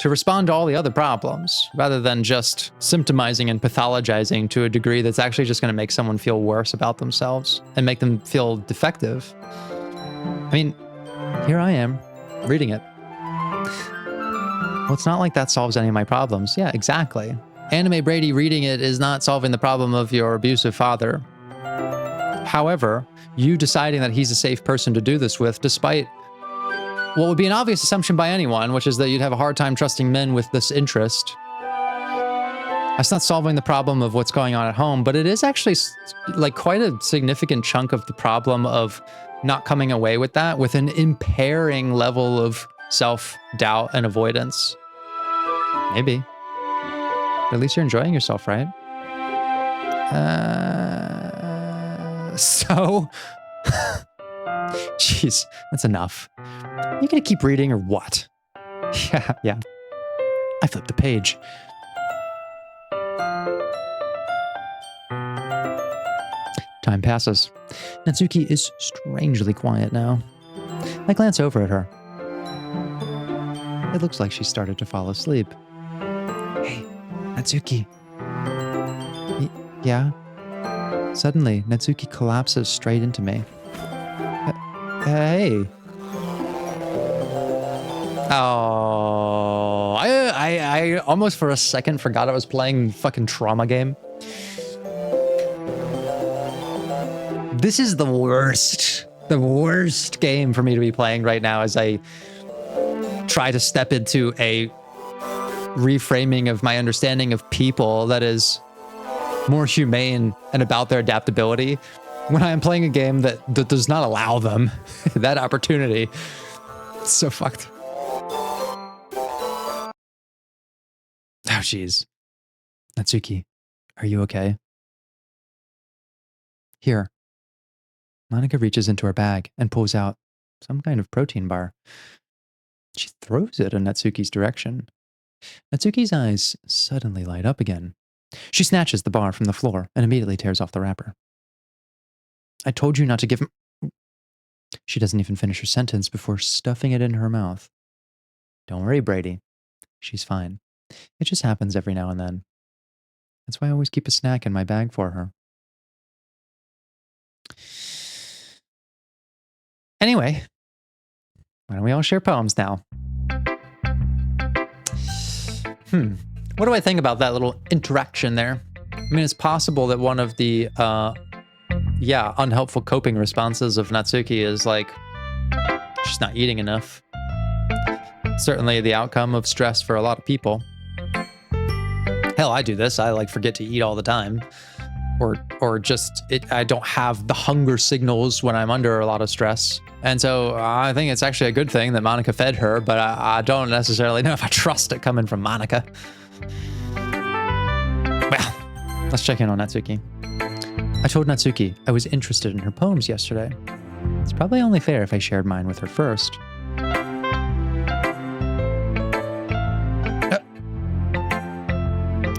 to respond to all the other problems, rather than just symptomizing and pathologizing to a degree that's actually just going to make someone feel worse about themselves and make them feel defective. I mean, here I am, reading it. Well, it's not like that solves any of my problems. Yeah, exactly. Anime Brady reading it is not solving the problem of your abusive father. However, you deciding that he's a safe person to do this with, despite what would be an obvious assumption by anyone, which is that you'd have a hard time trusting men with this interest. That's not solving the problem of what's going on at home, but it is actually like quite a significant chunk of the problem of not coming away with that, with an impairing level of self-doubt and avoidance. Maybe. But at least you're enjoying yourself, right? So Jeez, that's enough. You gonna keep reading or what? Yeah. I flipped the page. Time passes. Natsuki is strangely quiet now. I glance over at her. It looks like she started to fall asleep. Hey, Natsuki. Yeah? Suddenly, Natsuki collapses straight into me. Hey. Oh, I almost for a second forgot I was playing fucking trauma game. This is the worst game for me to be playing right now as I try to step into a reframing of my understanding of people that is more humane and about their adaptability when I'm playing a game that does not allow them that opportunity. It's so fucked. Oh, jeez. Natsuki, are you okay? Here. Monica reaches into her bag and pulls out some kind of protein bar. She throws it in Natsuki's direction. Natsuki's eyes suddenly light up again. She snatches the bar from the floor and immediately tears off the wrapper. I told you not to give him... She doesn't even finish her sentence before stuffing it in her mouth. Don't worry, Brady. She's fine. It just happens every now and then. That's why I always keep a snack in my bag for her. Anyway, why don't we all share poems now? What do I think about that little interaction there? I mean, it's possible that one of the, unhelpful coping responses of Natsuki is like, she's not eating enough. Certainly the outcome of stress for a lot of people. Hell, I do this. I like forget to eat all the time. Or just, I don't have the hunger signals when I'm under a lot of stress. And so I think it's actually a good thing that Monica fed her, but I don't necessarily know if I trust it coming from Monica. Well, let's check in on Natsuki. I told Natsuki I was interested in her poems yesterday. It's probably only fair if I shared mine with her first.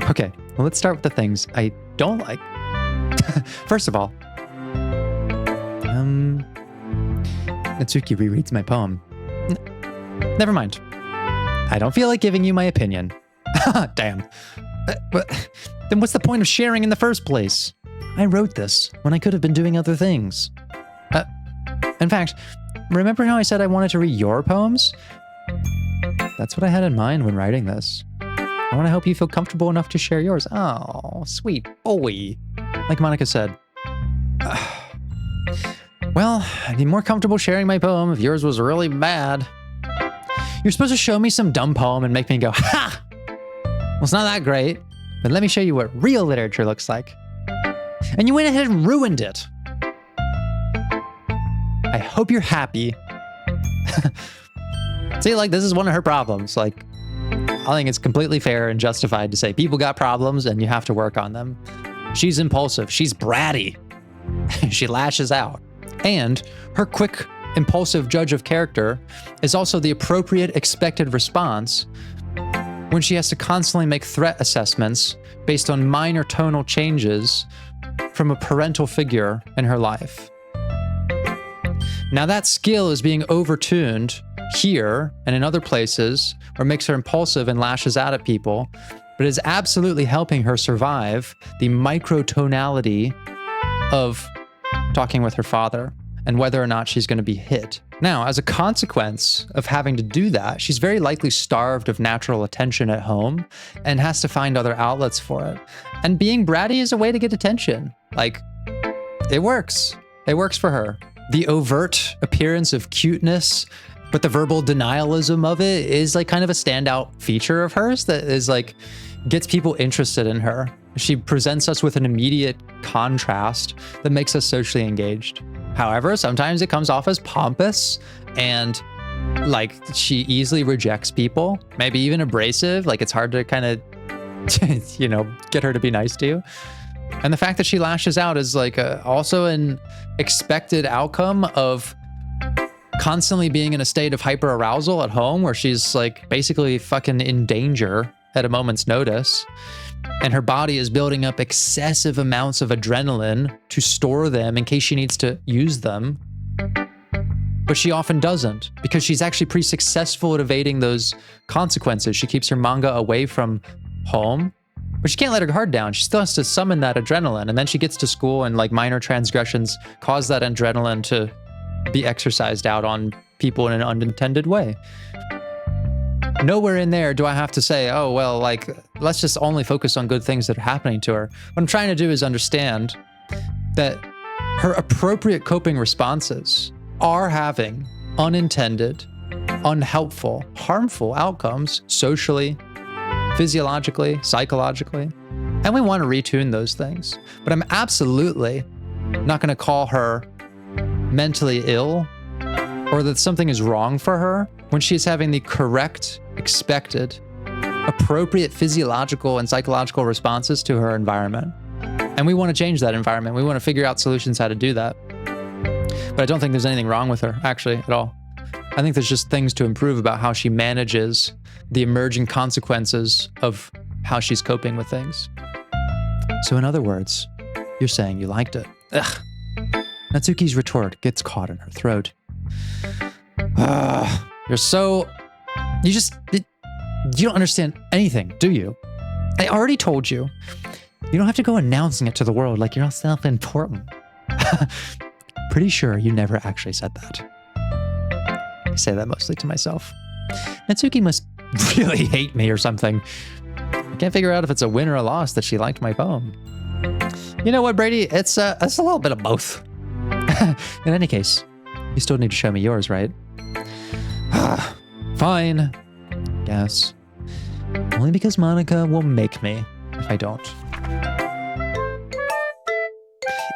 Okay, well, let's start with the things I don't like. First of all, Natsuki rereads my poem. Never mind. I don't feel like giving you my opinion. Damn. Then what's the point of sharing in the first place? I wrote this when I could have been doing other things. In fact, remember how I said I wanted to read your poems? That's what I had in mind when writing this. I want to help you feel comfortable enough to share yours. Oh, sweet boy. Like Monica said. Well, I'd be more comfortable sharing my poem if yours was really bad. You're supposed to show me some dumb poem and make me go, ha! Well, it's not that great, but let me show you what real literature looks like. And you went ahead and ruined it. I hope you're happy. See, like, this is one of her problems. Like, I think it's completely fair and justified to say people got problems and you have to work on them. She's impulsive. She's bratty. She lashes out. And her quick, impulsive judge of character is also the appropriate expected response when she has to constantly make threat assessments based on minor tonal changes from a parental figure in her life. Now that skill is being overtuned here and in other places, or makes her impulsive and lashes out at people, but is absolutely helping her survive the microtonality of talking with her father and whether or not she's going to be hit. Now, as a consequence of having to do that, she's very likely starved of natural attention at home and has to find other outlets for it. And being bratty is a way to get attention. Like, it works. It works for her. The overt appearance of cuteness, but the verbal denialism of it is like kind of a standout feature of hers that is like, gets people interested in her. She presents us with an immediate contrast that makes us socially engaged. However, sometimes it comes off as pompous and like she easily rejects people, maybe even abrasive. Like it's hard to kind of, get her to be nice to you. And the fact that she lashes out is like also an expected outcome of constantly being in a state of hyperarousal at home where she's like basically fucking in danger at a moment's notice. And her body is building up excessive amounts of adrenaline to store them in case she needs to use them. But she often doesn't because she's actually pretty successful at evading those consequences. She keeps her manga away from home, but she can't let her guard down. She still has to summon that adrenaline. And then she gets to school and like minor transgressions cause that adrenaline to be exercised out on people in an unintended way. Nowhere in there do I have to say, oh, well, like, let's just only focus on good things that are happening to her. What I'm trying to do is understand that her appropriate coping responses are having unintended, unhelpful, harmful outcomes socially, physiologically, psychologically. And we want to retune those things. But I'm absolutely not going to call her mentally ill or that something is wrong for her when she's having the correct, expected, appropriate physiological and psychological responses to her environment. And we want to change that environment. We want to figure out solutions how to do that. But I don't think there's anything wrong with her, actually, at all. I think there's just things to improve about how she manages the emerging consequences of how she's coping with things. So in other words, you're saying you liked it. Ugh. Natsuki's retort gets caught in her throat. You don't understand anything, do you? I already told you. You don't have to go announcing it to the world like you're not self-important. Pretty sure you never actually said that. I say that mostly to myself. Natsuki must really hate me or something. I can't figure out if it's a win or a loss that she liked my poem. You know what, Brady? It's a little bit of both. In any case, you still need to show me yours, right? Fine. Guess. Only because Monica will make me if I don't.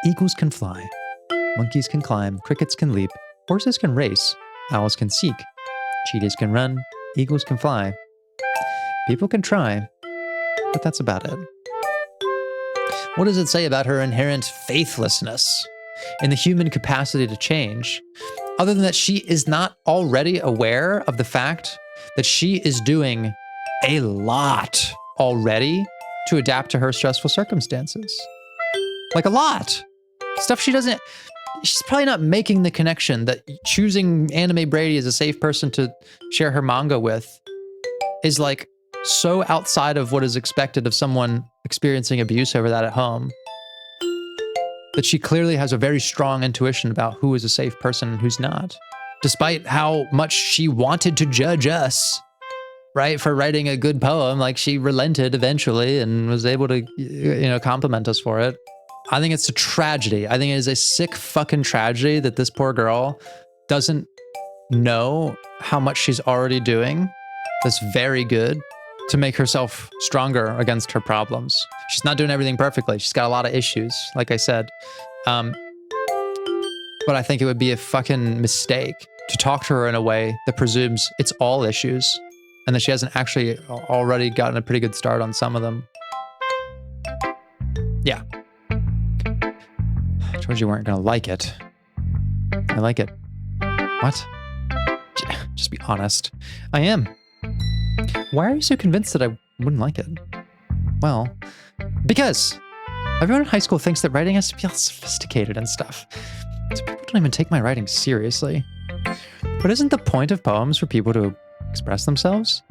Eagles can fly. Monkeys can climb. Crickets can leap. Horses can race. Owls can seek. Cheetahs can run. Eagles can fly. People can try. But that's about it. What does it say about her inherent faithlessness in the human capacity to change, other than that she is not already aware of the fact that she is doing a lot already to adapt to her stressful circumstances? Like a lot. Stuff she's probably not making the connection that choosing Anime Brady as a safe person to share her manga with is like so outside of what is expected of someone experiencing abuse over that at home, that she clearly has a very strong intuition about who is a safe person and who's not, despite how much she wanted to judge us, right, for writing a good poem. Like, she relented eventually and was able to, compliment us for it. I think it's a tragedy. I think it is a sick fucking tragedy that this poor girl doesn't know how much she's already doing that's very good to make herself stronger against her problems. She's not doing everything perfectly. She's got a lot of issues, like I said. But I think it would be a fucking mistake to talk to her in a way that presumes it's all issues and that she hasn't actually already gotten a pretty good start on some of them. Yeah. I told you weren't gonna like it. I like it. What? Just be honest. I am. Why are you so convinced that I wouldn't like it? Well, because everyone in high school thinks that writing has to be all sophisticated and stuff. So people don't even take my writing seriously. But isn't the point of poems for people to express themselves?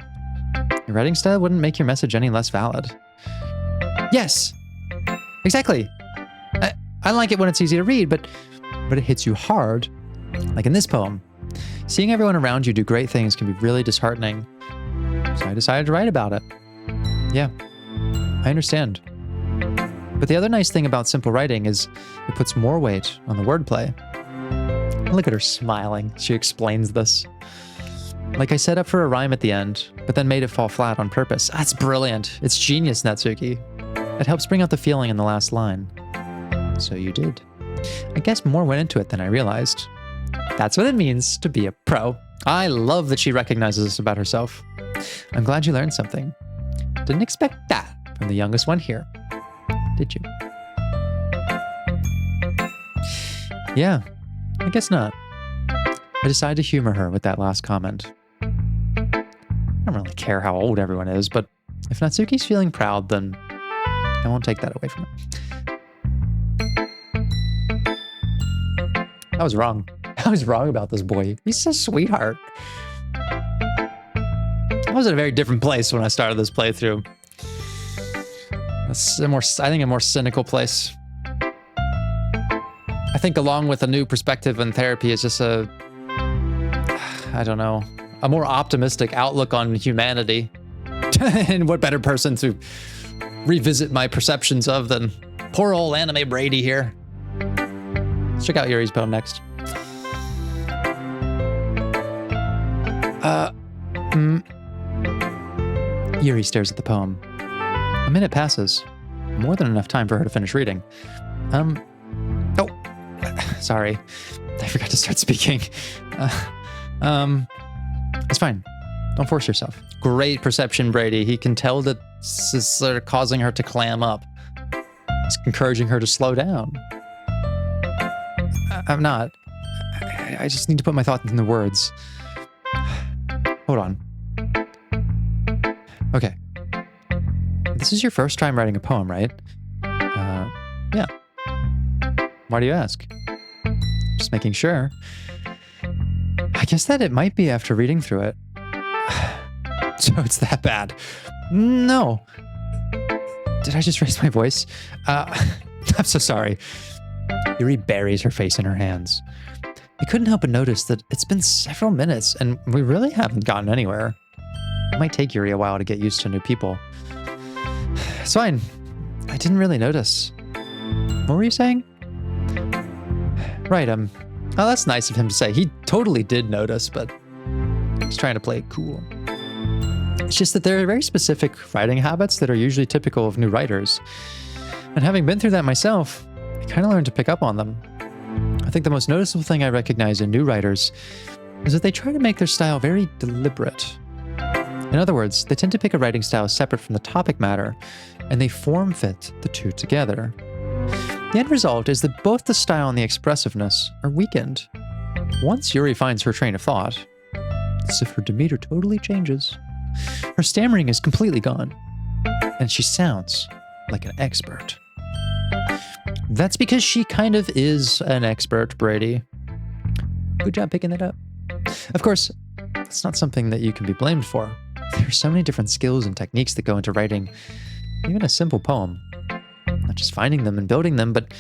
Your writing style wouldn't make your message any less valid. Yes, exactly. I like it when it's easy to read, but it hits you hard. Like in this poem. Seeing everyone around you do great things can be really disheartening. So I decided to write about it. Yeah, I understand. But the other nice thing about simple writing is it puts more weight on the wordplay. Look at her smiling. She explains this. Like I set up for a rhyme at the end, but then made it fall flat on purpose. That's brilliant. It's genius, Natsuki. It helps bring out the feeling in the last line. So you did. I guess more went into it than I realized. That's what it means to be a pro. I love that she recognizes this about herself. I'm glad you learned something. Didn't expect that from the youngest one here. Did you? Yeah, I guess not. I decide to humor her with that last comment. I don't really care how old everyone is, but if Natsuki's feeling proud, then I won't take that away from her. I was wrong. I was wrong about this boy. He's a sweetheart. I was in a very different place when I started this playthrough. I think a more cynical place. I think along with a new perspective in therapy is just a more optimistic outlook on humanity. And what better person to revisit my perceptions of than poor old anime Brady here. Let's check out Yuri's poem next. Yuri stares at the poem. A minute passes. More than enough time for her to finish reading. Oh, sorry. I forgot to start speaking. It's fine. Don't force yourself. Great perception, Brady. He can tell that this is sort of causing her to clam up. He's encouraging her to slow down. I'm not. I just need to put my thoughts into words. Hold on. Okay. This is your first time writing a poem, right? Yeah. Why do you ask? Just making sure. I guess that it might be after reading through it. So it's that bad. No. Did I just raise my voice? I'm so sorry. Yuri buries her face in her hands. I couldn't help but notice that it's been several minutes and we really haven't gotten anywhere. It might take Yuri a while to get used to new people. It's fine. I didn't really notice. What were you saying? Right, oh, that's nice of him to say. He totally did notice, but he's trying to play it cool. It's just that there are very specific writing habits that are usually typical of new writers. And having been through that myself, I kind of learned to pick up on them. I think the most noticeable thing I recognize in new writers is that they try to make their style very deliberate. In other words, they tend to pick a writing style separate from the topic matter, and they form fit the two together. The end result is that both the style and the expressiveness are weakened. Once Yuri finds her train of thought, it's as if her demeanor totally changes. Her stammering is completely gone, and she sounds like an expert. That's because she kind of is an expert, Brady. Good job picking that up. Of course, it's not something that you can be blamed for. There are so many different skills and techniques that go into writing even a simple poem. Not just finding them and building them, but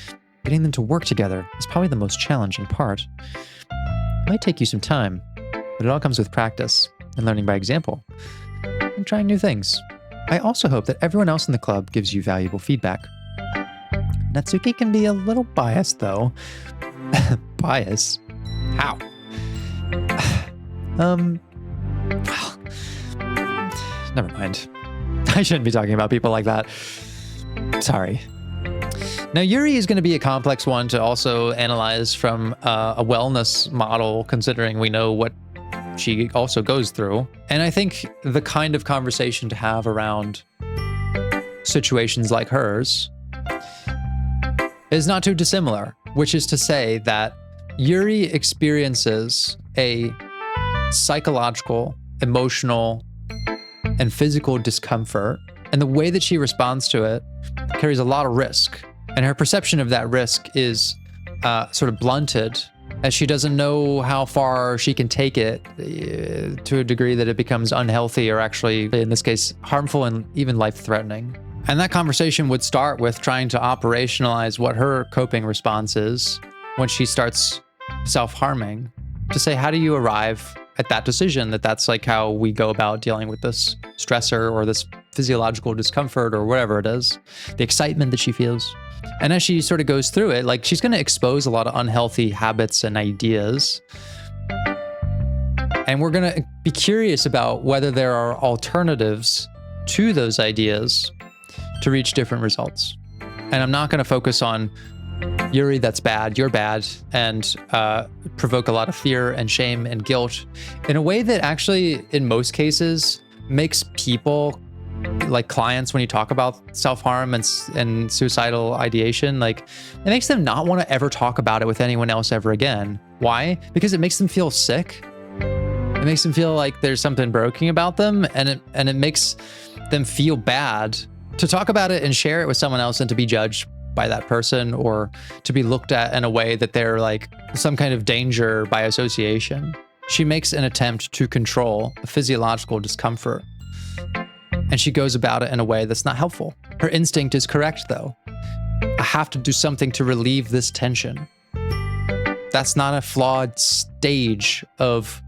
getting them to work together is probably the most challenging part. It might take you some time, but it all comes with practice and learning by example and trying new things. I also hope that everyone else in the club gives you valuable feedback. Natsuki can be a little biased, though. Bias? How? Never mind. I shouldn't be talking about people like that. Sorry. Now, Yuri is going to be a complex one to also analyze from a wellness model, considering we know what she also goes through. And I think the kind of conversation to have around situations like hers is not too dissimilar, which is to say that Yuri experiences a psychological, emotional, and physical discomfort, and the way that she responds to it carries a lot of risk. And her perception of that risk is sort of blunted, as she doesn't know how far she can take it to a degree that it becomes unhealthy or actually, in this case, harmful and even life-threatening. And that conversation would start with trying to operationalize what her coping response is when she starts self-harming, to say, how do you arrive at that decision that that's like how we go about dealing with this stressor or this physiological discomfort or whatever it is, the excitement that she feels. And as she sort of goes through it, like, she's going to expose a lot of unhealthy habits and ideas. And we're going to be curious about whether there are alternatives to those ideas to reach different results. And I'm not going to focus on Yuri, that's bad, you're bad, and provoke a lot of fear and shame and guilt in a way that actually, in most cases, makes people, like clients, when you talk about self-harm and suicidal ideation, like, it makes them not want to ever talk about it with anyone else ever again. Why? Because it makes them feel sick. It makes them feel like there's something broken about them, and it makes them feel bad to talk about it and share it with someone else and to be judged by that person, or to be looked at in a way that they're like some kind of danger by association. She makes an attempt to control a physiological discomfort, and she goes about it in a way that's not helpful. Her instinct is correct, though. I have to do something to relieve this tension. That's not a flawed stage of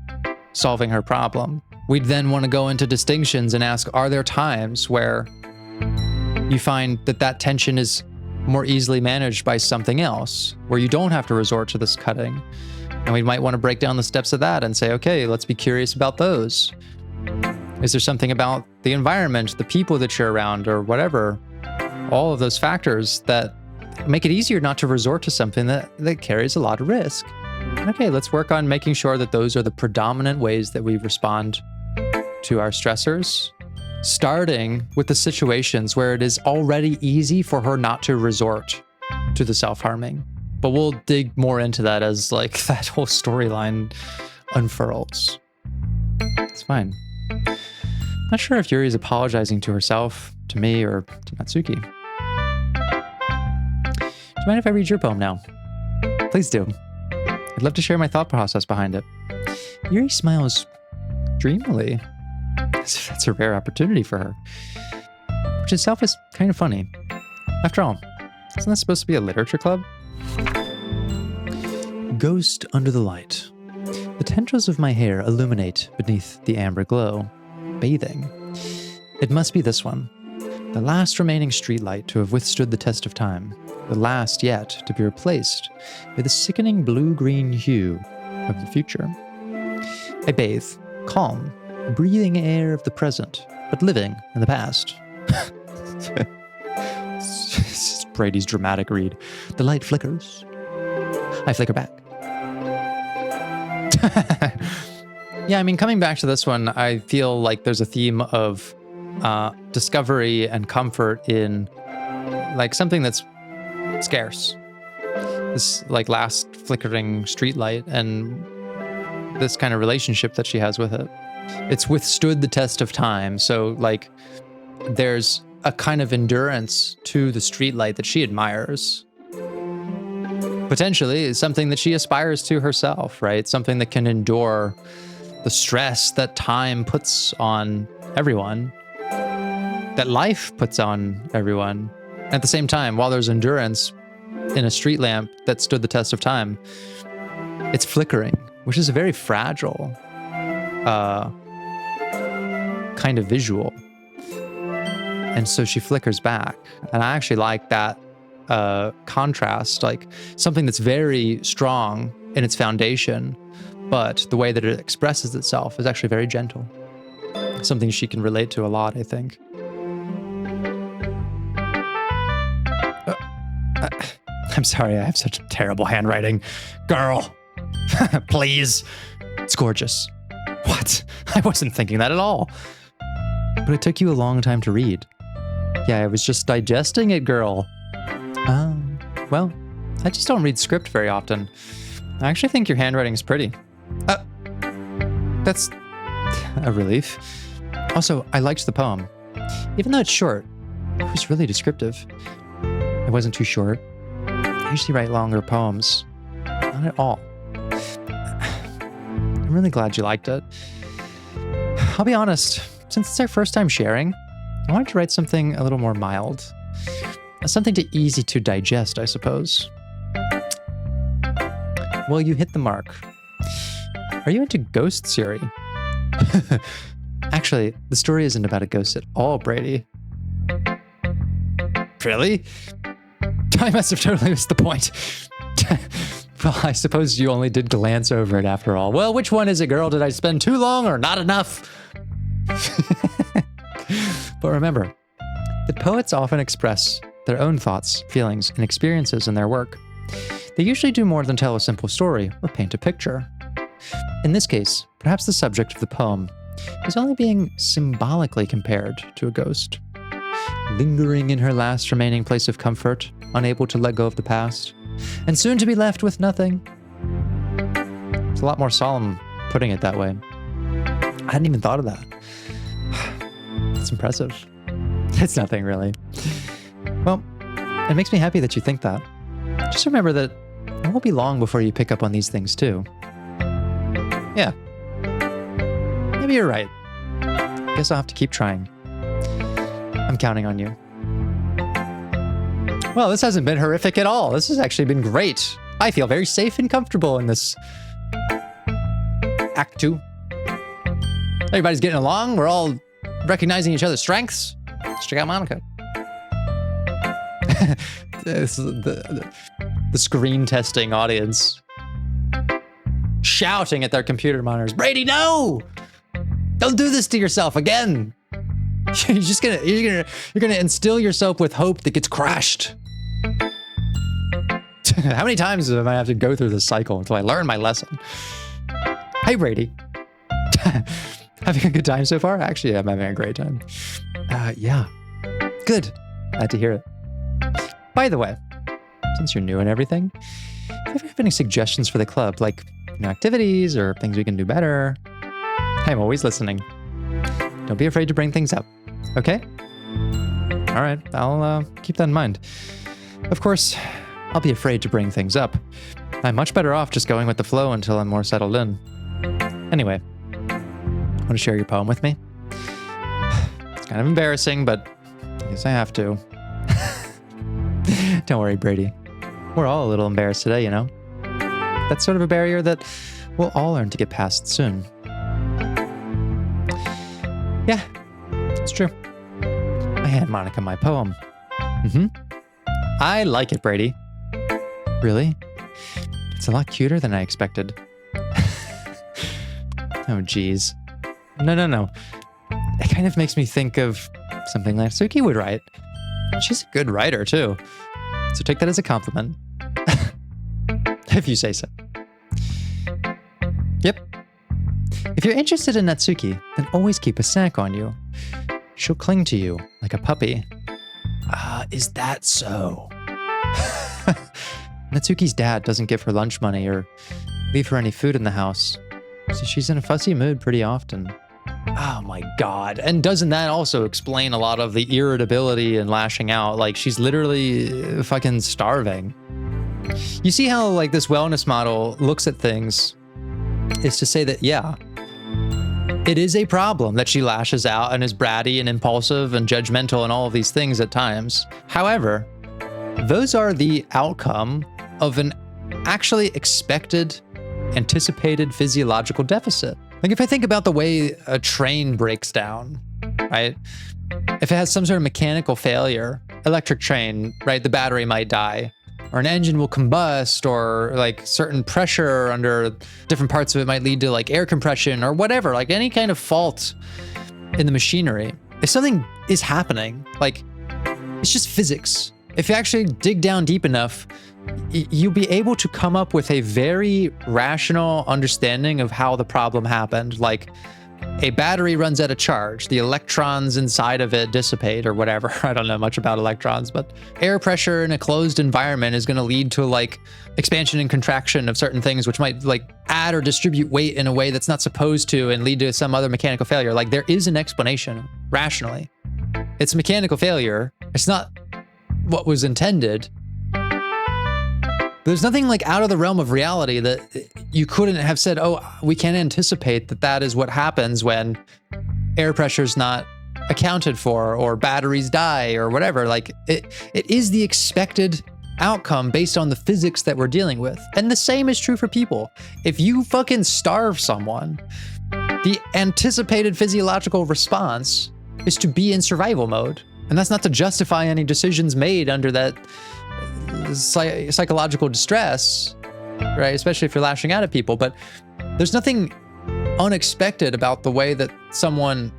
solving her problem. We'd then want to go into distinctions and ask, are there times where you find that tension is more easily managed by something else, where you don't have to resort to this cutting? And we might want to break down the steps of that and say, okay, let's be curious about those. Is there something about the environment, the people that you're around, or whatever, all of those factors that make it easier not to resort to something that carries a lot of risk? Okay, let's work on making sure that those are the predominant ways that we respond to our stressors, starting with the situations where it is already easy for her not to resort to the self-harming. But we'll dig more into that as like that whole storyline unfurls. It's fine. Not sure if Yuri's apologizing to herself, to me, or to Natsuki. Do you mind if I read your poem now? Please do. I'd love to share my thought process behind it. Yuri smiles dreamily, as if that's a rare opportunity for her, which itself is kind of funny. After all, isn't that supposed to be a literature club? Ghost under the light. The tendrils of my hair illuminate beneath the amber glow, bathing. It must be this one, the last remaining streetlight to have withstood the test of time, the last yet to be replaced by the sickening blue-green hue of the future. I bathe, calm, breathing air of the present, but living in the past. This is Brady's dramatic read. The light flickers. I flicker back. Yeah, I mean, coming back to this one, I feel like there's a theme of discovery and comfort in like something that's scarce. This like last flickering streetlight and this kind of relationship that she has with it. It's withstood the test of time. So like there's a kind of endurance to the streetlight that she admires. Potentially is something that she aspires to herself, right? Something that can endure the stress that time puts on everyone, that life puts on everyone. At the same time, while there's endurance in a street lamp that stood the test of time, it's flickering, which is a very fragile kind of visual. And so she flickers back. And I actually like that contrast, like something that's very strong in its foundation, but the way that it expresses itself is actually very gentle. Something she can relate to a lot, I think. I'm sorry, I have such terrible handwriting. Girl, please. It's gorgeous. What? I wasn't thinking that at all. But it took you a long time to read. Yeah, I was just digesting it, girl. Well, I just don't read script very often. I actually think your handwriting is pretty. That's a relief. Also, I liked the poem. Even though it's short, it was really descriptive. It wasn't too short. I usually write longer poems. Not at all. I'm really glad you liked it. I'll be honest, since it's our first time sharing, I wanted to write something a little more mild. Something easy to digest, I suppose. Well, you hit the mark. Are you into ghosts, Yuri? Actually, the story isn't about a ghost at all, Brady. Really? I must have totally missed the point. Well, I suppose you only did glance over it after all. Well, which one is it, girl? Did I spend too long or not enough? But remember that poets often express their own thoughts, feelings, and experiences in their work. They usually do more than tell a simple story or paint a picture. In this case, perhaps the subject of the poem is only being symbolically compared to a ghost. Lingering in her last remaining place of comfort, unable to let go of the past, and soon to be left with nothing. It's a lot more solemn putting it that way. I hadn't even thought of that. It's impressive. It's nothing really. Well, it makes me happy that you think that. Just remember that it won't be long before you pick up on these things too. Yeah. Maybe you're right. Guess I'll have to keep trying. I'm counting on you. Well, this hasn't been horrific at all. This has actually been great. I feel very safe and comfortable in this Act 2. Everybody's getting along. We're all recognizing each other's strengths. Let's check out Monica. This is the screen testing audience shouting at their computer monitors. Brady, no! Don't do this to yourself again. You're gonna instill yourself with hope that gets crushed. How many times am I have to go through this cycle until I learn my lesson? Hey, Brady. Having a good time so far? Actually, I'm having a great time. Yeah. Good. Glad to hear it. By the way, since you're new and everything, if you ever have any suggestions for the club, like activities or things we can do better, I'm always listening. Don't be afraid to bring things up, okay? All right, I'll keep that in mind. Of course, I'll be afraid to bring things up. I'm much better off just going with the flow until I'm more settled in. Anyway, want to share your poem with me? It's kind of embarrassing, but I guess I have to. Don't worry, Brady. We're all a little embarrassed today, you know? That's sort of a barrier that we'll all learn to get past soon. Yeah, it's true. I hand Monica my poem. I like it, Brady. Really? It's a lot cuter than I expected. Oh, geez. No. It kind of makes me think of something Natsuki would write. She's a good writer, too. So take that as a compliment. If you say so. Yep. If you're interested in Natsuki, then always keep a snack on you. She'll cling to you like a puppy. Is that so? Natsuki's dad doesn't give her lunch money or leave her any food in the house, so she's in a fussy mood pretty often. Oh my god. And doesn't that also explain a lot of the irritability and lashing out? Like, she's literally fucking starving. You see how, like, this wellness model looks at things is to say that, yeah, it is a problem that she lashes out and is bratty and impulsive and judgmental and all of these things at times. However, those are the outcome of an actually expected, anticipated physiological deficit. Like, if I think about the way a train breaks down, right? If it has some sort of mechanical failure, electric train, right? The battery might die, or an engine will combust, or like certain pressure under different parts of it might lead to like air compression or whatever, like any kind of fault in the machinery. If something is happening, like, it's just physics. If you actually dig down deep enough, you'll be able to come up with a very rational understanding of how the problem happened. Like, a battery runs out of charge, the electrons inside of it dissipate or whatever. I don't know much about electrons, but air pressure in a closed environment is going to lead to like expansion and contraction of certain things, which might like add or distribute weight in a way that's not supposed to and lead to some other mechanical failure. Like, there is an explanation rationally. It's a mechanical failure. It's not what was intended. There's nothing like out of the realm of reality that you couldn't have said, oh, we can't anticipate that that is what happens when air pressure's not accounted for or batteries die or whatever. Like, it is the expected outcome based on the physics that we're dealing with. And the same is true for people. If you fucking starve someone, the anticipated physiological response is to be in survival mode. And that's not to justify any decisions made under that psychological distress, right? Especially if you're lashing out at people. But there's nothing unexpected about the way that someone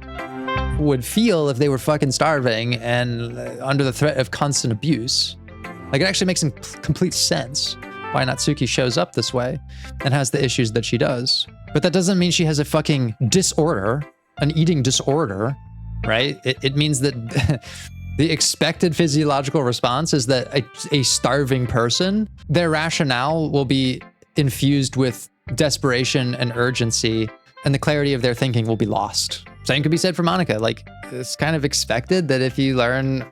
would feel if they were fucking starving and under the threat of constant abuse. Like, it actually makes complete sense why Natsuki shows up this way and has the issues that she does. But that doesn't mean she has a fucking disorder, an eating disorder, right? It means that the expected physiological response is that a starving person, their rationale will be infused with desperation and urgency, and the clarity of their thinking will be lost. Same could be said for Monica. Like, it's kind of expected that if you learn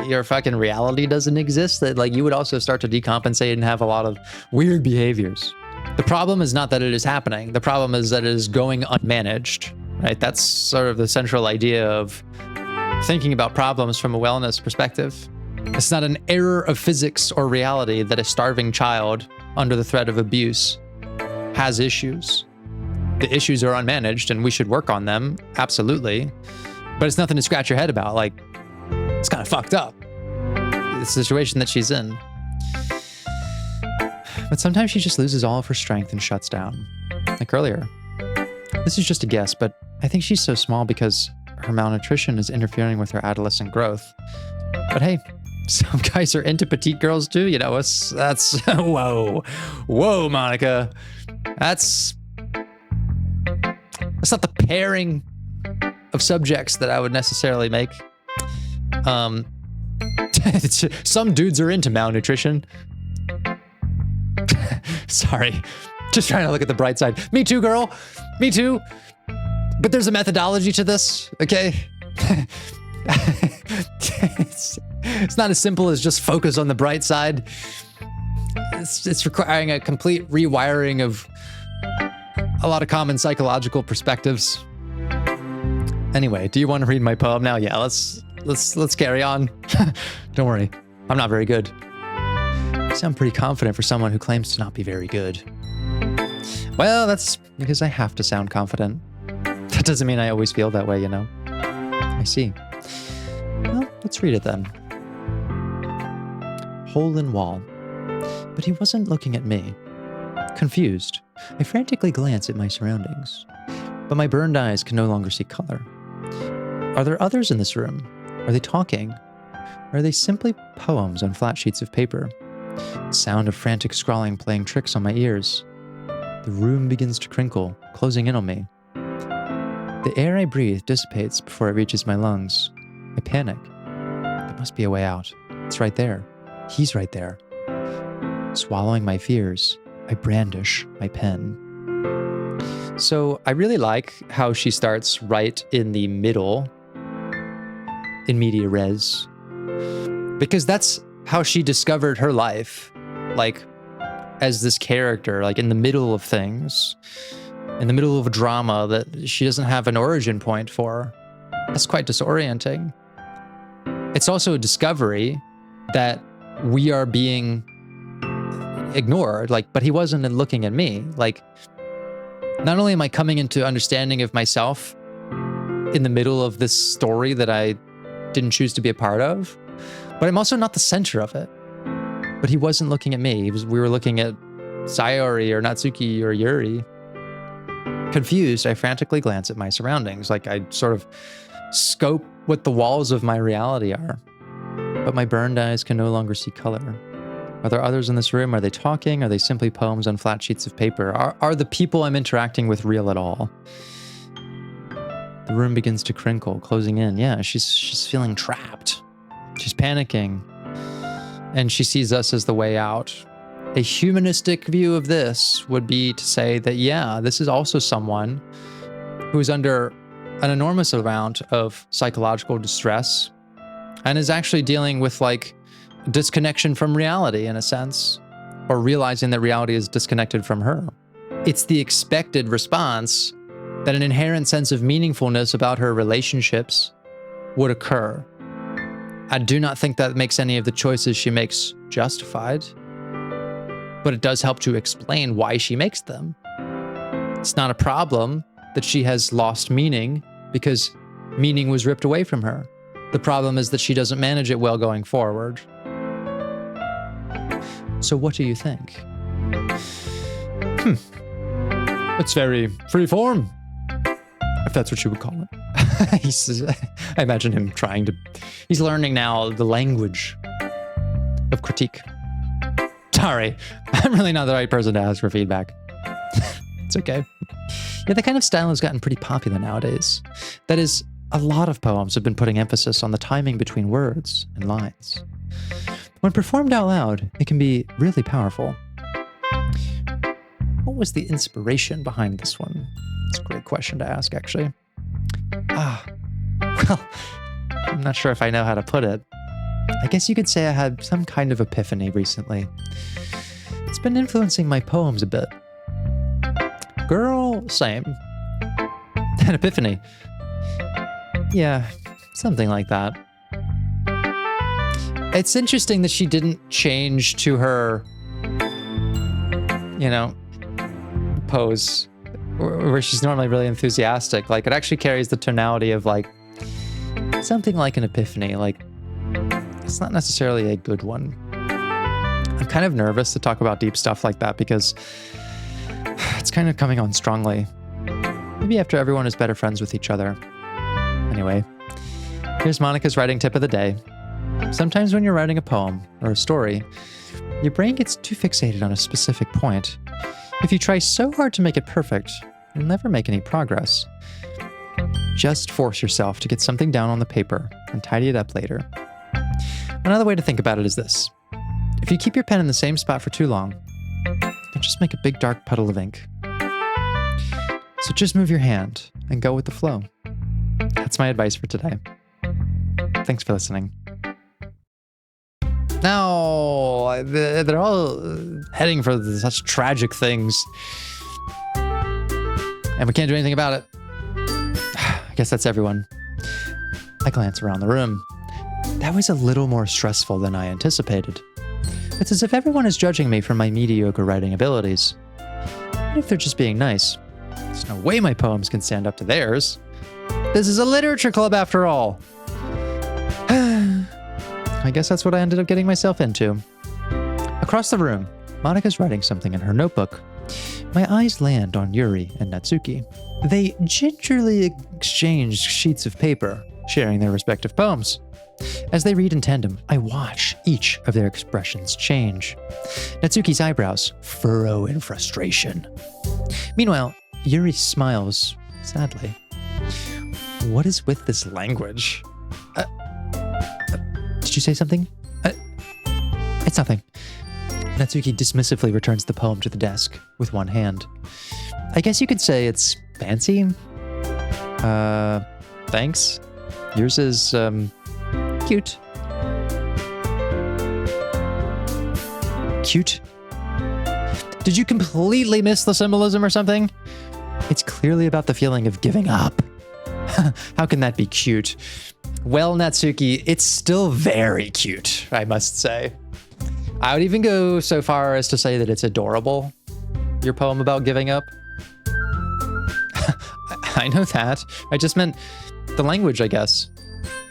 your fucking reality doesn't exist, that like you would also start to decompensate and have a lot of weird behaviors. The problem is not that it is happening. The problem is that it is going unmanaged, right? That's sort of the central idea of thinking about problems from a wellness perspective. It's not an error of physics or reality that a starving child under the threat of abuse has issues. The issues are unmanaged and we should work on them, absolutely. But it's nothing to scratch your head about. Like, it's kind of fucked up, the situation that she's in. But sometimes she just loses all of her strength and shuts down. Like earlier. This is just a guess, but I think she's so small because her malnutrition is interfering with her adolescent growth. But hey, some guys are into petite girls too, you know. That's whoa, Monica. That's not the pairing of subjects that I would necessarily make. Some dudes are into malnutrition. Sorry, just trying to look at the bright side. Me too, girl. Me too. But there's a methodology to this, okay? It's not as simple as just focus on the bright side. It's requiring a complete rewiring of a lot of common psychological perspectives. Anyway, do you want to read my poem now? Yeah, let's carry on. Don't worry, I'm not very good. You sound pretty confident for someone who claims to not be very good. Well, that's because I have to sound confident. That doesn't mean I always feel that way, you know. I see. Well, let's read it then. Hole in wall. But he wasn't looking at me. Confused, I frantically glance at my surroundings. But my burned eyes can no longer see color. Are there others in this room? Are they talking? Or are they simply poems on flat sheets of paper? The sound of frantic scrawling playing tricks on my ears. The room begins to crinkle, closing in on me. The air I breathe dissipates before it reaches my lungs. I panic. There must be a way out. It's right there. He's right there. Swallowing my fears, I brandish my pen. So I really like how she starts right in the middle, in media res, because that's how she discovered her life, like as this character, like in the middle of things, in the middle of a drama that she doesn't have an origin point for. That's quite disorienting. It's also a discovery that we are being ignored, like, but he wasn't looking at me. Like, not only am I coming into understanding of myself in the middle of this story that I didn't choose to be a part of, but I'm also not the center of it. But he wasn't looking at me. We were looking at Sayori or Natsuki or Yuri. Confused, I frantically glance at my surroundings, like I sort of scope what the walls of my reality are. But my burned eyes can no longer see color. Are there others in this room? Are they talking? Are they simply poems on flat sheets of paper? Are the people I'm interacting with real at all? The room begins to crinkle, closing in. Yeah, she's feeling trapped. She's panicking. And she sees us as the way out. A humanistic view of this would be to say that, yeah, this is also someone who is under an enormous amount of psychological distress and is actually dealing with like disconnection from reality in a sense, or realizing that reality is disconnected from her. It's the expected response that an inherent sense of meaningfulness about her relationships would occur. I do not think that makes any of the choices she makes justified, but it does help to explain why she makes them. It's not a problem that she has lost meaning because meaning was ripped away from her. The problem is that she doesn't manage it well going forward. So what do you think? It's very freeform, if that's what you would call it. I imagine him he's learning now the language of critique. Sorry, I'm really not the right person to ask for feedback. It's okay. Yeah, that kind of style has gotten pretty popular nowadays. That is, a lot of poems have been putting emphasis on the timing between words and lines. When performed out loud, it can be really powerful. What was the inspiration behind this one? It's a great question to ask, actually. Well, I'm not sure if I know how to put it. I guess you could say I had some kind of epiphany recently. It's been influencing my poems a bit. Girl, same. An epiphany. Yeah, something like that. It's interesting that she didn't change to her, pose where she's normally really enthusiastic. Like, it actually carries the tonality of like something like an epiphany. Like, it's not necessarily a good one. I'm kind of nervous to talk about deep stuff like that because it's kind of coming on strongly. Maybe after everyone is better friends with each other. Anyway, here's Monica's writing tip of the day. Sometimes when you're writing a poem or a story, your brain gets too fixated on a specific point. If you try so hard to make it perfect, you'll never make any progress. Just force yourself to get something down on the paper and tidy it up later. Another way to think about it is this. If you keep your pen in the same spot for too long, you'll just make a big dark puddle of ink. So just move your hand and go with the flow. That's my advice for today. Thanks for listening. Now, they're all heading for such tragic things. And we can't do anything about it. I guess that's everyone. I glance around the room. That was a little more stressful than I anticipated. It's as if everyone is judging me for my mediocre writing abilities. What if they're just being nice? There's no way my poems can stand up to theirs. This is a literature club after all. I guess that's what I ended up getting myself into. Across the room, Monika's writing something in her notebook. My eyes land on Yuri and Natsuki. They gingerly exchange sheets of paper, sharing their respective poems. As they read in tandem, I watch each of their expressions change. Natsuki's eyebrows furrow in frustration. Meanwhile, Yuri smiles sadly. What is with this language? Did you say something? It's nothing. Natsuki dismissively returns the poem to the desk with one hand. I guess you could say it's fancy. Thanks. Yours is, cute. Cute? Did you completely miss the symbolism or something? It's clearly about the feeling of giving up. How can that be cute? Well, Natsuki, it's still very cute, I must say. I would even go so far as to say that it's adorable, your poem about giving up. I know that. I just meant the language, I guess.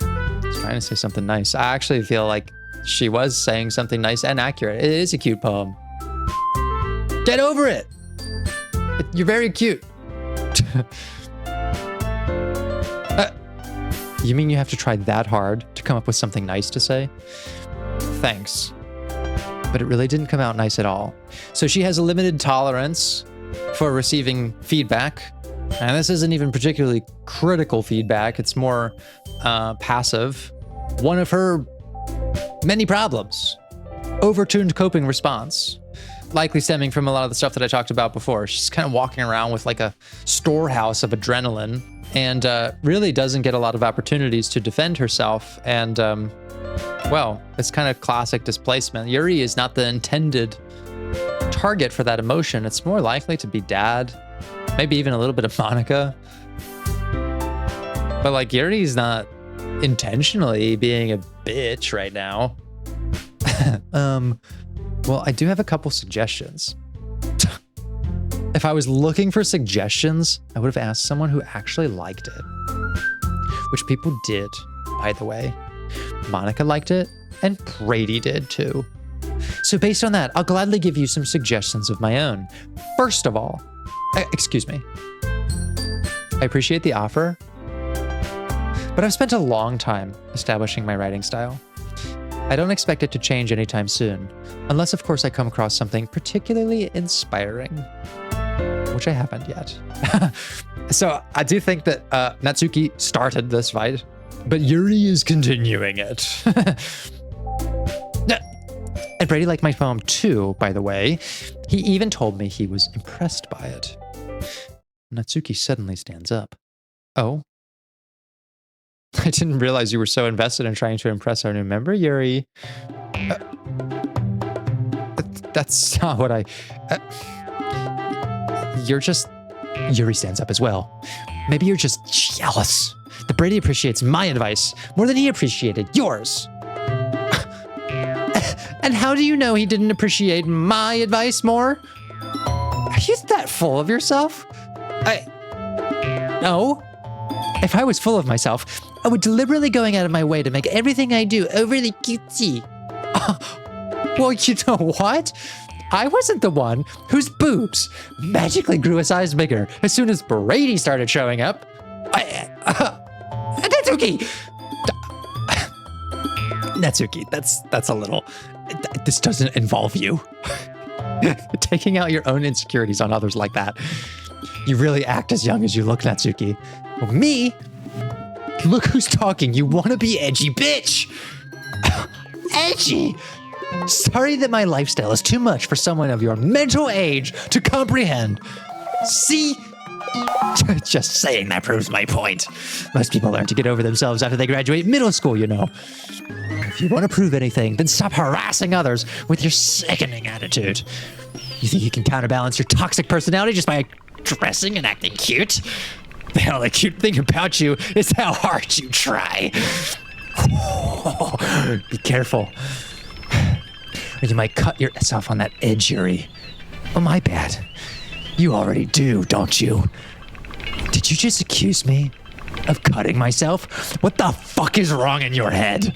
I was trying to say something nice. I actually feel like she was saying something nice and accurate. It is a cute poem. Get over it! You're very cute. You mean you have to try that hard to come up with something nice to say? Thanks. But it really didn't come out nice at all. So she has a limited tolerance for receiving feedback. And this isn't even particularly critical feedback. It's more passive. One of her many problems. Overtuned coping response. Likely stemming from a lot of the stuff that I talked about before. She's kind of walking around with like a storehouse of adrenaline and really doesn't get a lot of opportunities to defend herself. And, well, it's kind of classic displacement. Yuri is not the intended target for that emotion. It's more likely to be Dad, maybe even a little bit of Monica. But like Yuri's not intentionally being a bitch right now. Well, I do have a couple suggestions. If I was looking for suggestions, I would have asked someone who actually liked it. Which people did, by the way. Monica liked it, and Brady did too. So based on that, I'll gladly give you some suggestions of my own. First of all, excuse me. I appreciate the offer, but I've spent a long time establishing my writing style. I don't expect it to change anytime soon, unless of course I come across something particularly inspiring, which I haven't yet. So I do think that Natsuki started this fight, but Yuri is continuing it. And Brady liked my poem too, by the way. He even told me he was impressed by it. Natsuki suddenly stands up. Oh? I didn't realize you were so invested in trying to impress our new member, Yuri. That's not what I... you're just... Yuri stands up as well. Maybe you're just jealous that Brady appreciates my advice more than he appreciated yours. And how do you know he didn't appreciate my advice more? Are you that full of yourself? No. If I was full of myself, I would deliberately going out of my way to make everything I do overly cutesy. Well, you know what? I wasn't the one whose boobs magically grew a size bigger as soon as Brady started showing up. Natsuki! Natsuki, that's a little... This doesn't involve you. Taking out your own insecurities on others like that. You really act as young as you look, Natsuki. Well, me? Look who's talking. You want to be edgy, bitch! Edgy! Sorry that my lifestyle is too much for someone of your mental age to comprehend. See? Just saying that proves my point. Most people learn to get over themselves after they graduate middle school, you know. If you want to prove anything, then stop harassing others with your sickening attitude. You think you can counterbalance your toxic personality just by dressing and acting cute? The only cute thing about you is how hard you try. Be careful. Or you might cut yourself on that edge, Yuri. Oh, my bad. You already do, don't you? Did you just accuse me of cutting myself? What the fuck is wrong in your head?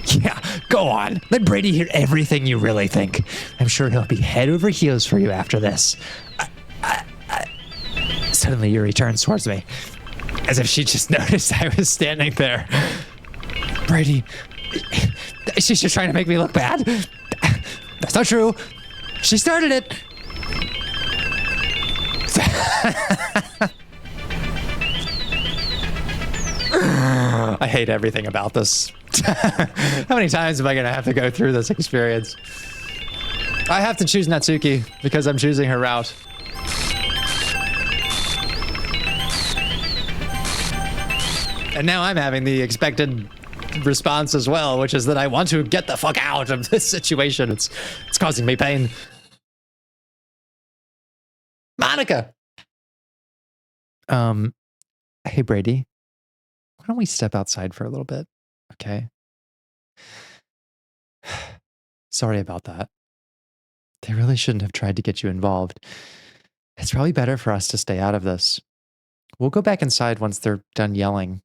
Yeah, go on. Let Brady hear everything you really think. I'm sure he'll be head over heels for you after this. Suddenly, Yuri turns towards me, as if she just noticed I was standing there. Brady, she's just trying to make me look bad. That's not true. She started it. I hate everything about this. How many times am I going to have to go through this experience? I have to choose Natsuki because I'm choosing her route. And now I'm having the expected response as well, which is that I want to get the fuck out of this situation. It's causing me pain. Monica! Hey, Brady. Why don't we step outside for a little bit, okay? Sorry about that. They really shouldn't have tried to get you involved. It's probably better for us to stay out of this. We'll go back inside once they're done yelling.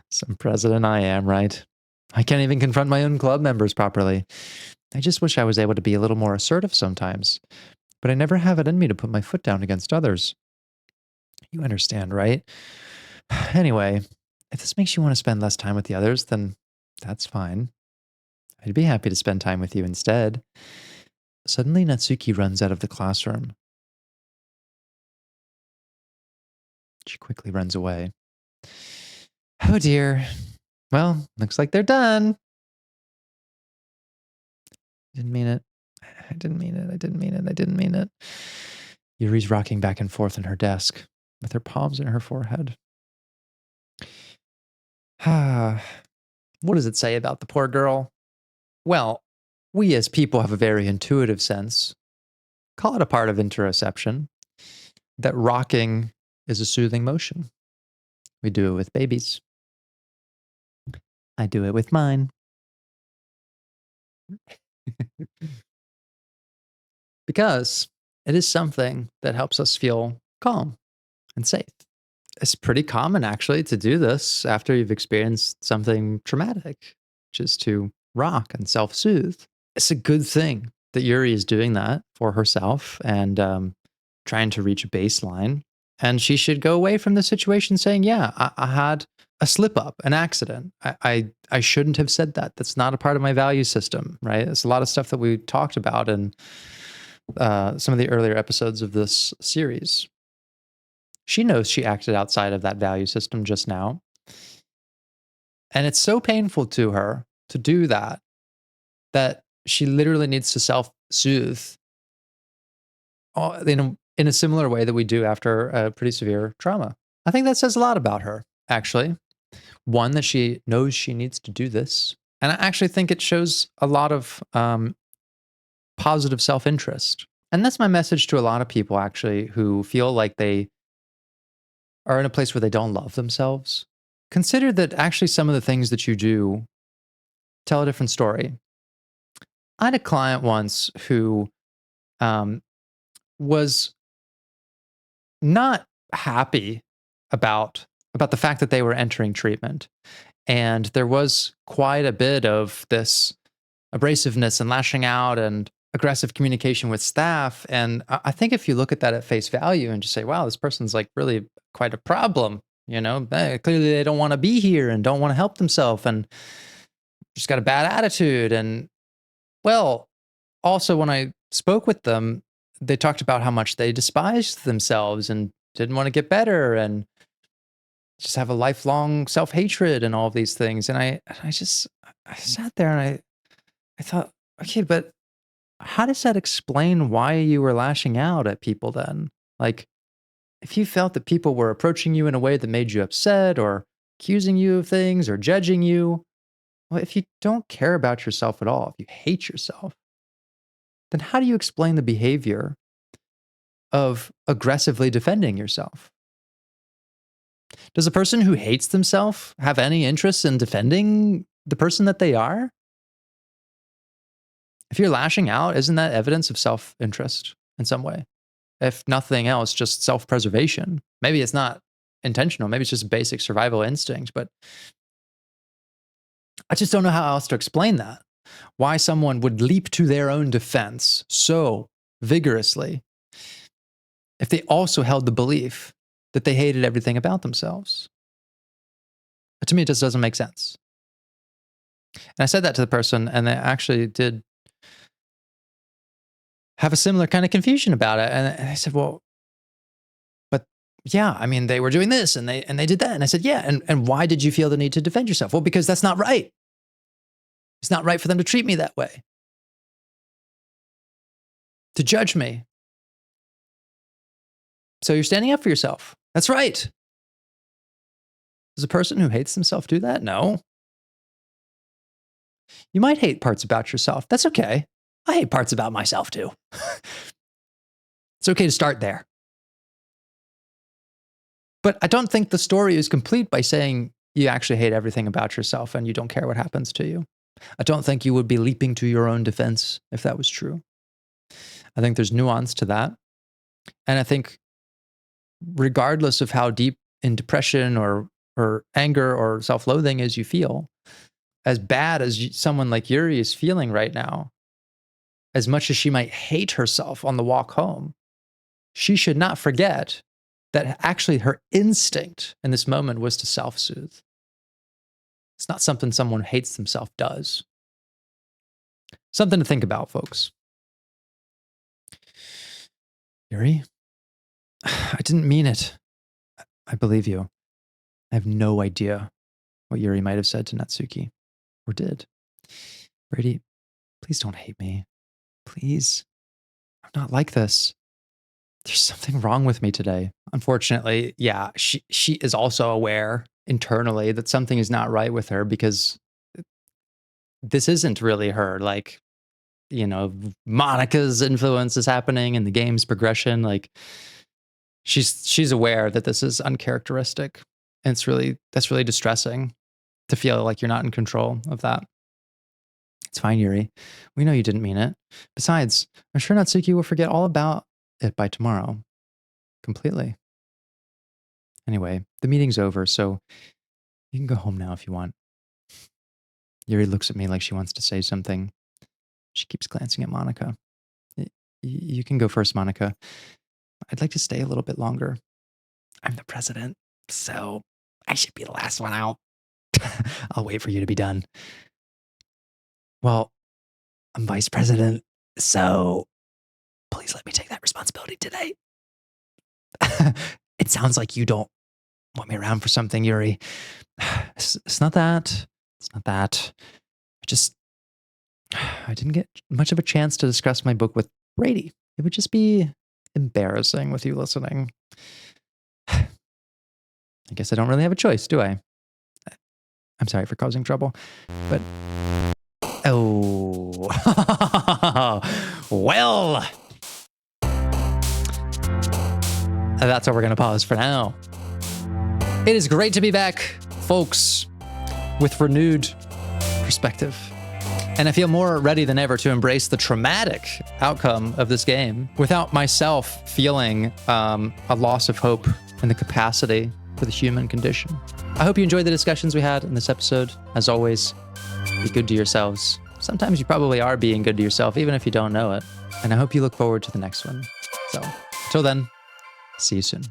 Some president I am, right? I can't even confront my own club members properly. I just wish I was able to be a little more assertive sometimes. But I never have it in me to put my foot down against others. You understand, right? Anyway, if this makes you want to spend less time with the others, then that's fine. I'd be happy to spend time with you instead. Suddenly, Natsuki runs out of the classroom. She quickly runs away. Oh dear. Well, looks like they're done. Didn't mean it. I didn't mean it. I didn't mean it. I didn't mean it. Yuri's rocking back and forth in her desk with her palms in her forehead. What does it say about the poor girl? Well, we as people have a very intuitive sense, call it a part of interoception, that rocking is a soothing motion. We do it with babies. I do it with mine. Because it is something that helps us feel calm and safe. It's pretty common, actually, to do this after you've experienced something traumatic, which is to rock and self-soothe. It's a good thing that Yuri is doing that for herself and trying to reach a baseline. And she should go away from the situation saying, yeah, I had a slip up, an accident. I shouldn't have said that. That's not a part of my value system, right? It's a lot of stuff that we talked about in some of the earlier episodes of this series. She knows she acted outside of that value system just now. And it's so painful to her to do that, that she literally needs to self-soothe in a similar way that we do after a pretty severe trauma. I think that says a lot about her, actually. One, that she knows she needs to do this. And I actually think it shows a lot of positive self-interest. And that's my message to a lot of people, actually, who feel like they are in a place where they don't love themselves. Consider that actually some of the things that you do tell a different story. I had a client once who um, was not happy about the fact that they were entering treatment. And there was quite a bit of this abrasiveness and lashing out and aggressive communication with staff. And I think if you look at that at face value and just say, wow, this person's like really quite a problem, clearly they don't want to be here and don't want to help themselves and just got a bad attitude. And well, also when I spoke with them, they talked about how much they despised themselves and didn't want to get better and just have a lifelong self-hatred and all of these things. And I sat there and I thought, okay, but how does that explain why you were lashing out at people then? Like, if you felt that people were approaching you in a way that made you upset or accusing you of things or judging you, well, if you don't care about yourself at all, if you hate yourself, then how do you explain the behavior of aggressively defending yourself? Does a person who hates themselves have any interest in defending the person that they are? If you're lashing out, isn't that evidence of self-interest in some way? If nothing else, just self-preservation. Maybe it's not intentional. Maybe it's just a basic survival instinct, but I just don't know how else to explain that. Why someone would leap to their own defense so vigorously if they also held the belief that they hated everything about themselves. But to me, it just doesn't make sense. And I said that to the person, and they actually did have a similar kind of confusion about it. And I said, well, but yeah, I mean, they were doing this and they did that. And I said, yeah. And why did you feel the need to defend yourself? Well, because that's not right. It's not right for them to treat me that way, to judge me. So you're standing up for yourself. That's right. Does a person who hates themselves do that? No. You might hate parts about yourself. That's okay. I hate parts about myself too. It's okay to start there. But I don't think the story is complete by saying you actually hate everything about yourself and you don't care what happens to you. I don't think you would be leaping to your own defense if that was true. I think there's nuance to that. And I think regardless of how deep in depression or anger or self-loathing as you feel, as bad as someone like Yuri is feeling right now, as much as she might hate herself on the walk home, she should not forget that actually her instinct in this moment was to self-soothe. It's not something someone who hates themselves does. Something to think about, folks. Yuri, I didn't mean it. I believe you. I have no idea what Yuri might have said to Natsuki, or did. Brady, please don't hate me. Please. I'm not like this. There's something wrong with me today. Unfortunately, yeah, she is also aware internally that something is not right with her because this isn't really her. Like, Monica's influence is happening in the game's progression. Like, she's aware that this is uncharacteristic. And that's really distressing to feel like you're not in control of that. It's fine, Yuri. We know you didn't mean it. Besides, I'm sure Natsuki will forget all about it by tomorrow. Completely. Anyway, the meeting's over, so you can go home now if you want. Yuri looks at me like she wants to say something. She keeps glancing at Monica. You can go first, Monica. I'd like to stay a little bit longer. I'm the president, so I should be the last one out. I'll wait for you to be done. Well, I'm vice president, so please let me take that responsibility today. It sounds like you don't want me around for something, Yuri. It's not that. It's not that. I didn't get much of a chance to discuss my book with Brady. It would just be embarrassing with you listening. I guess I don't really have a choice, do I? I'm sorry for causing trouble, but oh, well, that's where we're going to pause for now. It is great to be back, folks, with renewed perspective. And I feel more ready than ever to embrace the traumatic outcome of this game without myself feeling a loss of hope in the capacity for the human condition. I hope you enjoyed the discussions we had in this episode. As always, be good to yourselves. Sometimes you probably are being good to yourself, even if you don't know it. And I hope you look forward to the next one. So, until then, see you soon.